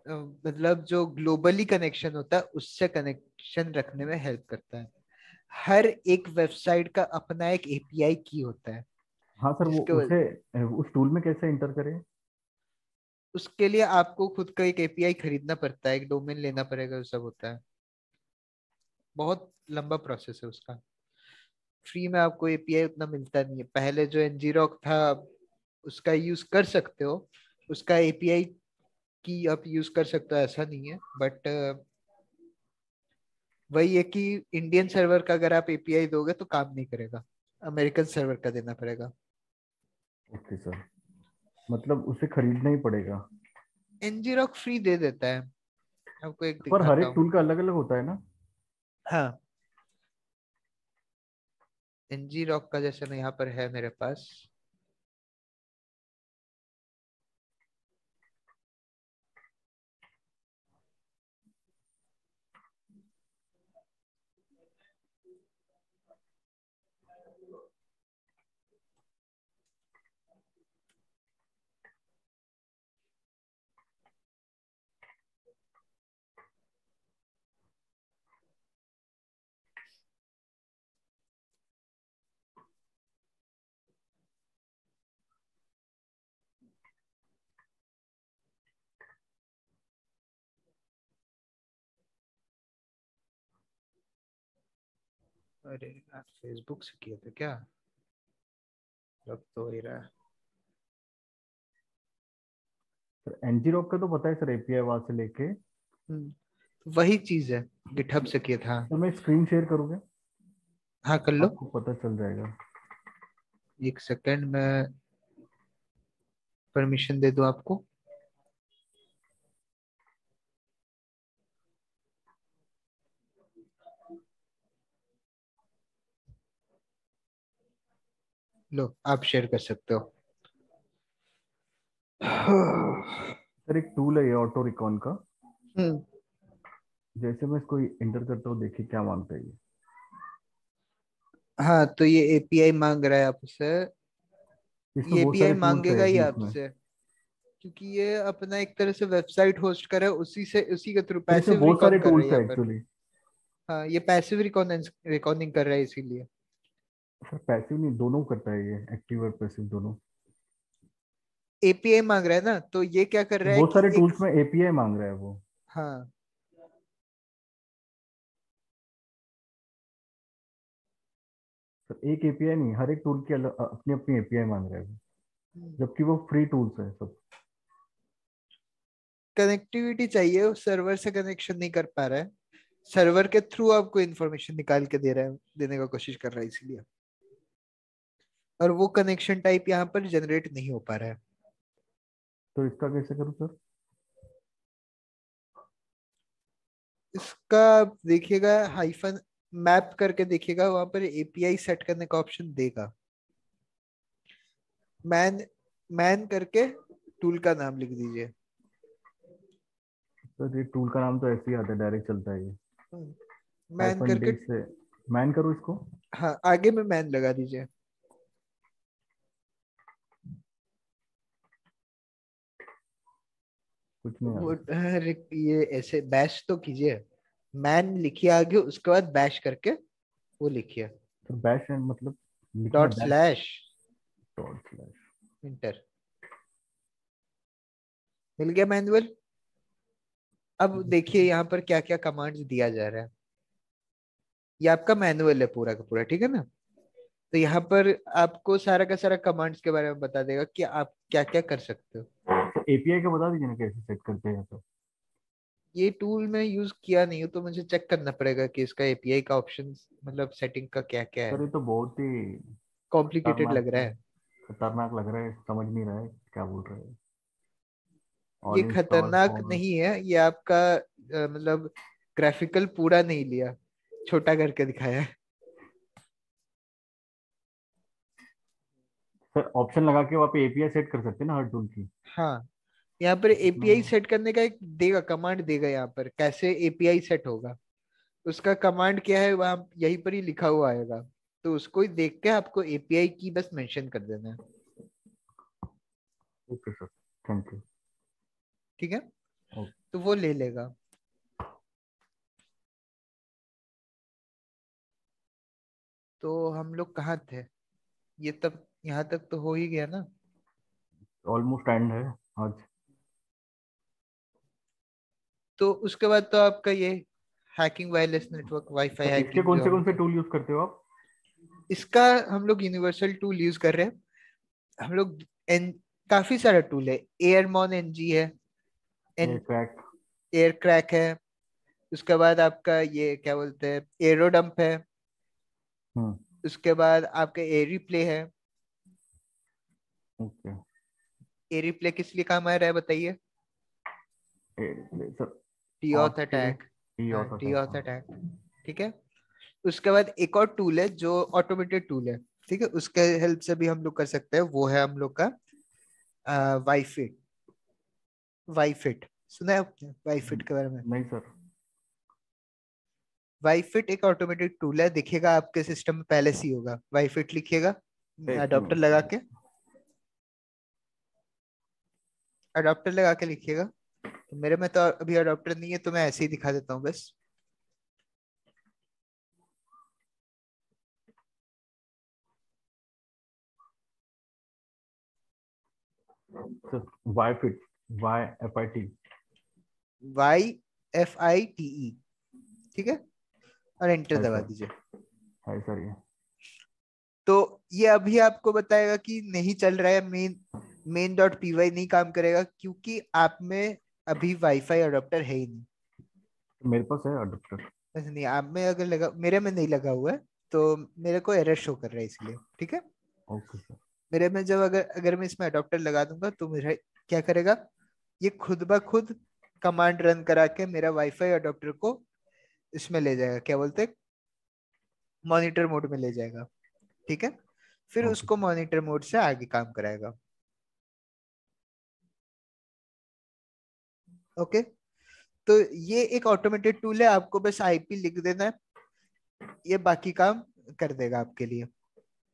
मतलब जो ग्लोबली कनेक्शन होता है उससे कनेक्शन रखने में हेल्प करता है। हर एक वेबसाइट का अपना एक एपीआई की होता है हाँ सर, वो जिसके उसे उस टूल में कैसे इंटर करें? उसके लिए आपको खुद का एक एपीआई खरीदना पड़ता है, एक डोमेन लेना पड़ेगा, वो सब होता है, बहुत लंबा प्रोसेस है उसका। फ्री में आपको एपीआई उतना मिलता नहीं है, पहले जो ngrok था आप उसका यूज कर सकते हो, उसका एपीआई की आप यूज कर सकते हो, ऐसा नहीं है, बट वही है कि इंडियन सर्वर का अगर आप एपीआई दोगे तो काम नहीं करेगा, अमेरिकन सर्वर का देना पड़ेगा। ओके सर, मतलब उसे खरीदना ही पड़ेगा। ngrok फ्री दे देता है, आपको एक पर हर दिखाता एक हूँ। टूल का अलग अलग होता है ना? हाँ ngrok का जैसे मैं यहाँ पर है मेरे पास, अरे यार, फेसबुक से किया था क्या? अब तो हो ही रहा है। सर ngrok का तो पता है सर, एपीआई वहां से लेके। वही चीज है, गिटहब से किया था। तो मैं स्क्रीन शेयर करूँगा, हाँ कर लो। आपको पता चल जाएगा। एक सेकंड में परमिशन दे दूं आपको। लो, आप शेयर कर सकते हो। सर एक टूल है ये ऑटो रिकॉन का। हम्म। जैसे मैं इसको इंटर करता हूँ, देखिए क्या मांगता है ये। हाँ, तो ये एपीआई मांग रहा है आपसे। इसमें ये बहुत एपीआई सारे टूल्स मांगेगा है ही बीच में। आपसे, क्योंकि ये अपना एक तरह से वेबसाइट होस्ट कर रहा है, उसी से उसी के थ्रू सर इसमें पैसिव बहुत सारे रिकॉर्ड कर रहा है टूल्स है यहाँ पर। एक्चुअली। हाँ, ये पैसिव रिकॉर्डिंग कर रहा है इसीलिए। सर पैसिव नहीं, दोनों करता है ये, एक्टिव और पैसिव दोनों। एपीआई मांग रहा है ना, तो ये क्या कर तो रहा है बहुत कि सारे एक। टूल्स में एपीआई मांग रहा है वो। हाँ, सर एक एपीआई नहीं, हर एक टूल की अपनी अपनी एपीआई मांग रहा है वो, जबकि वो फ्री टूल्स है सब। कनेक्टिविटी चाहिए, सर्वर से कनेक्शन नहीं कर पा रहा है। सर्वर के थ्रू आपको इंफॉर्मेशन निकाल के दे रहा है, देने का कोशिश कर रहा है इसीलिए। और वो कनेक्शन टाइप यहाँ पर जनरेट नहीं हो पा रहा है। तो इसका कैसे करूँ सर? इसका आप देखिएगा, हाइफन मैप करके देखिएगा, वहां पर एपीआई सेट करने का ऑप्शन देगा। मैन मैन करके टूल का नाम लिख दीजिए। सर ये टूल का नाम तो ऐसे ही आता है, डायरेक्ट चलता है ये। मैन हाइफन करके। डी से मैन करो इसको। हाँ, आगे में मैन लगा दीजिए। कुछ नहीं आ वो रहा। अरे, ये ऐसे बैश तो कीजिए। मैन लिखिए आगे, उसके बाद बैश करके वो लिखिए। सर बैश है मतलब, लिखना है dot bash slash dot slash. Enter. मिल गया मैनुअल। अब देखिए यहाँ पर क्या क्या कमांड्स दिया जा रहा है। ये आपका मैनुअल है पूरा का पूरा, ठीक है ना? तो यहाँ पर आपको सारा का सारा कमांड्स के बारे में बता देगा कि आप क्या क्या कर सकते हो। तो एपीआई का बता दीजिए ना कैसे सेट करते हैं तो। ये टूल मैं यूज किया नहीं हूँ, तो मुझे चेक करना पड़ेगा कि इसका एपीआई का ऑप्शन, मतलब सेटिंग का क्या क्या है। सर ये तो बहुत ही कॉम्प्लिकेटेड लग खतरनाक रहा है। खतरनाक लग रहा है, समझ नहीं रहा है क्या बोल रहे हैं। ये ऑन इंस्टॉल खतरनाक फॉर। नहीं है, ये आपका मतलब ग्राफिकल पूरा नहीं लिया, छोटा करके दिखाया है। सर ऑप्शन लगा के वहाँ पे एपीआई सेट कर सकते हैं ना हर टूल की। हाँ, यहाँ पर एपीआई इसमें सेट करने का एक देगा, कमांड देगा यहाँ पर कैसे एपीआई सेट होगा। उसका कमांड क्या है वहां यहीं पर ही लिखा हुआ आएगा। तो उसको ही देख के आपको एपीआई की बस मेंशन कर देना है। Okay sir, thank you. ठीक है, ओके तो वो ले लेगा। तो हम लोग कहाँ थे? ये तब यहाँ तक तो हो ही गया ना। ऑलमोस्ट एंड है आज। तो उसके बाद तो आपका ये hacking, wireless network, wifi sir इसके हैकिंग कौन जो से हम कौन से टूल यूज करते हो आप? इसका हम लोग यूनिवर्सल टूल यूज कर रहे हैं। हम लोग एन काफी सारा टूल है। एयरमॉन एनजी है, ये एन क्रैक। एयर क्रैक है। उसके बाद आपका ये क्या बोलते हैं, एरोडम्प है। हम्म। उसके बाद आपका एरी प्ले है। ओके। एरी प्ले किस लिए काम आ रहा है बताइए? सर टी ऑथ ऑथ के लिए, अटैक। ई हाँ, ऑथ टी अटैक, ऑथ हाँ। अटैक। ठीक है। उसके बाद एक और टूल है जो ऑटोमेटेड टूल है। ठीक है, उसके हेल्प से भी हम लोग कर सकते हैं, वो है हम लोग का वाईफिट। वाईफिट सुना है आपने वाईफिट के बारे में? नहीं सर। वाईफिट एक ऑटोमेटेड टूल है, दिखेगा आपके सिस्टम में पहले से ही होगा, वाईफिट लिखिएगा एक अडॉप्टर मिनट लगा सर। के। अडॉप्टर लगा के लिखिएगा। तो मेरे में तो अभी अडॉप्टर नहीं है, तो मैं ऐसे ही दिखा देता हूँ बस। Sir Wifite, Y F I T. YFITE। ठीक है, और एंटर दबा ऐसा। दीजिए। है सर ये। तो ये अभी आपको बताएगा कि नहीं चल रहा है, मेन डॉट पी वाई नहीं काम करेगा क्योंकि आप में अभी वाईफाई अडोप्टर है ही नहीं। मेरे पास है अडोप्टर। ऐसे नहीं, आप में अगर लगा, मेरे में नहीं लगा हुआ है तो मेरे को एरर शो कर रहा है इसलिए, ठीक है। Okay sir. मेरे में जब अगर अगर मैं इसमें अडोप्टर लगा दूंगा तो मेरा क्या करेगा, ये खुद ब खुद कमांड रन करा के मेरा वाईफाई अडोप्टर को इसमें ले जाएगा, क्या बोलते हैं, मॉनिटर मोड में ले जाएगा, ठीक है। फिर ओके उसको मॉनिटर मोड से आगे काम कराएगा। ओके, तो ये एक ऑटोमेटेड टूल है, आपको बस आईपी लिख देना है, ये बाकी काम कर देगा आपके लिए।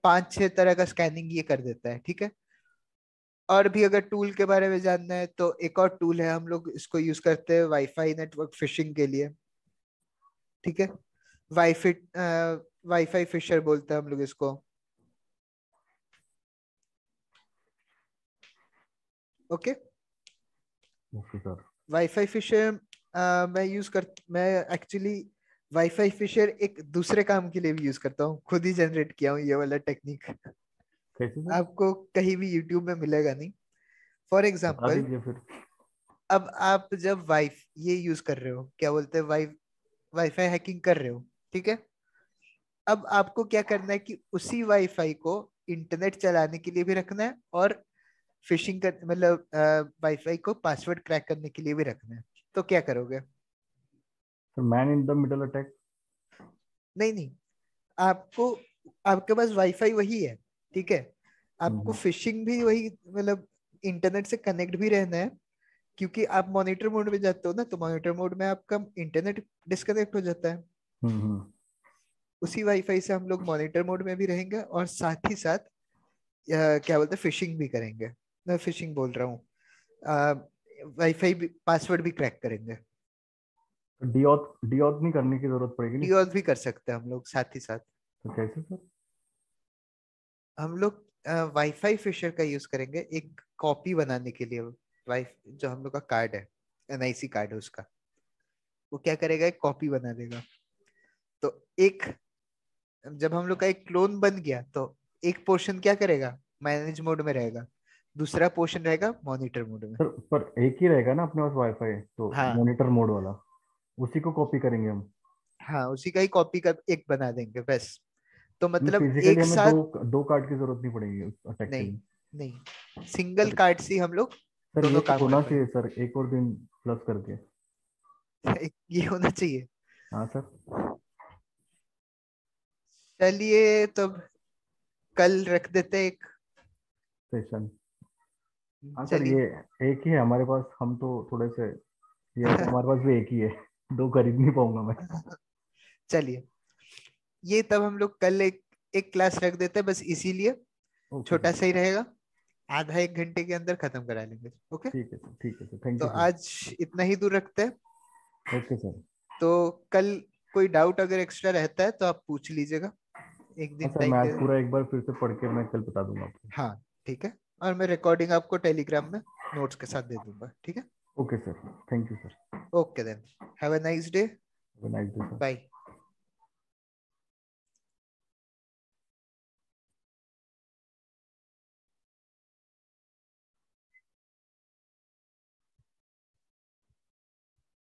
5-6 तरह का स्कैनिंग ये कर देता है, ठीक है। और भी अगर टूल के बारे में जानना है तो एक और टूल है, हम लोग इसको यूज करते हैं वाईफाई नेटवर्क फिशिंग के लिए, ठीक है। वाईफाई वाईफाई फिशर बोलते हैं हम लोग इसको। Okay, okay sir. Wifiphisher मैं एक्चुअली वाईफाई फिशर एक दूसरे काम के लिए भी यूज करता हूँ, खुद ही जनरेट किया हूँ ये वाला टेक्निक। कैसे सर? आपको कहीं भी यूट्यूब में मिलेगा नहीं। फॉर बता एग्जाम्पल, दीजिए फिर। अब आप जब ये यूज कर रहे हो, क्या बोलते हैं, वाईफाई हैकिंग कर रहे हो, ठीक है। अब आपको क्या करना है कि उसी वाईफाई को इंटरनेट चलाने के लिए भी रखना है और फिशिंग कर मतलब वाईफाई को पासवर्ड क्रैक करने के लिए भी रखना है। तो क्या करोगे? Sir man in the middle attack. नहीं नहीं, आपको, आपके पास वाईफाई वही है, ठीक है। आपको फिशिंग भी वही, मतलब इंटरनेट से कनेक्ट भी रहना है, क्योंकि आप मॉनिटर मोड में जाते हो ना, तो मॉनिटर मोड में आपका इंटरनेट डिस्कनेक्ट हो जाता है। हम्म। उसी वाईफाई से हम लोग मॉनिटर मोड में भी रहेंगे और साथ ही साथ क्या बोलते हैं, फिशिंग भी करेंगे। मैं फिशिंग बोल रहा हूँ, वाईफाई भी पासवर्ड भी क्रैक करेंगे। डीऑथ डीऑथ नहीं करने की जरूरत पड़ेगी नहीं? डीऑथ भी कर सकते हैं हम लोग साथ ही साथ। तो कैसे सर? हम लोग वाईफाई फिशर का यूज करेंगे एक कॉपी बनाने के लिए। वाई जो हम लोग का कार्ड है, एनआईसी कार्ड है उसका, वो क्या करेगा, एक कॉपी बना देगा। तो एक, जब हम लोग का एक क्लोन बन गया तो एक पोर्शन क्या करेगा, मैनेज मोड में रहेगा, दूसरा पोर्शन रहेगा मॉनिटर मोड में। सर पर एक ही रहेगा ना अपने पास वाईफाई, तो हाँ मॉनिटर मोड वाला उसी को कॉपी करेंगे हम। हाँ, उसी का ही कॉपी का एक बना देंगे बस। तो मतलब फिजिकली एक हमें दो साथ, दो कार्ड की जरूरत नहीं पड़ेगी उस अटैक के नहीं लिए। नहीं, सिंगल सर कार्ड से ही हम लोग सर ये दोनों तो काम कर होना चाहिए पाएंगे। सर, एक और दिन प्लस करके। ये होना चाहिए। हाँ सर। चलिए तब कल रख देते हैं एक। सेशन। हाँ सर चलिए। ये एक ही है हमारे पास, हम तो थोड़े से ये है कि हमारे पास भी एक ही है, दो खरीद नहीं पाऊंगा मैं। चलिए, ये तब हम लोग कल एक एक क्लास रख देते हैं बस, इसीलिए ओके छोटा सर। सा ही रहेगा, आधा एक घंटे के अंदर खत्म करा लेंगे। ओके, ठीक है सर, ठीक है सर, थैंक तो यू सर। आज इतना ही दूर रखते हैं। Okay sir. तो कल कोई डाउट अगर एक्स्ट्रा रहता है तो आप पूछ लीजिएगा, एक हाँ दिन सर मैं टाइम दे आज दें। पूरा एक बार फिर से पढ़ के मैं कल बता दूंगा आपको। हाँ ठीक है, और मैं रिकॉर्डिंग आपको टेलीग्राम में नोट्स के साथ दे दूंगा, ठीक है। Okay sir, thank you sir. Okay then, have a nice day, nice day sir. Bye.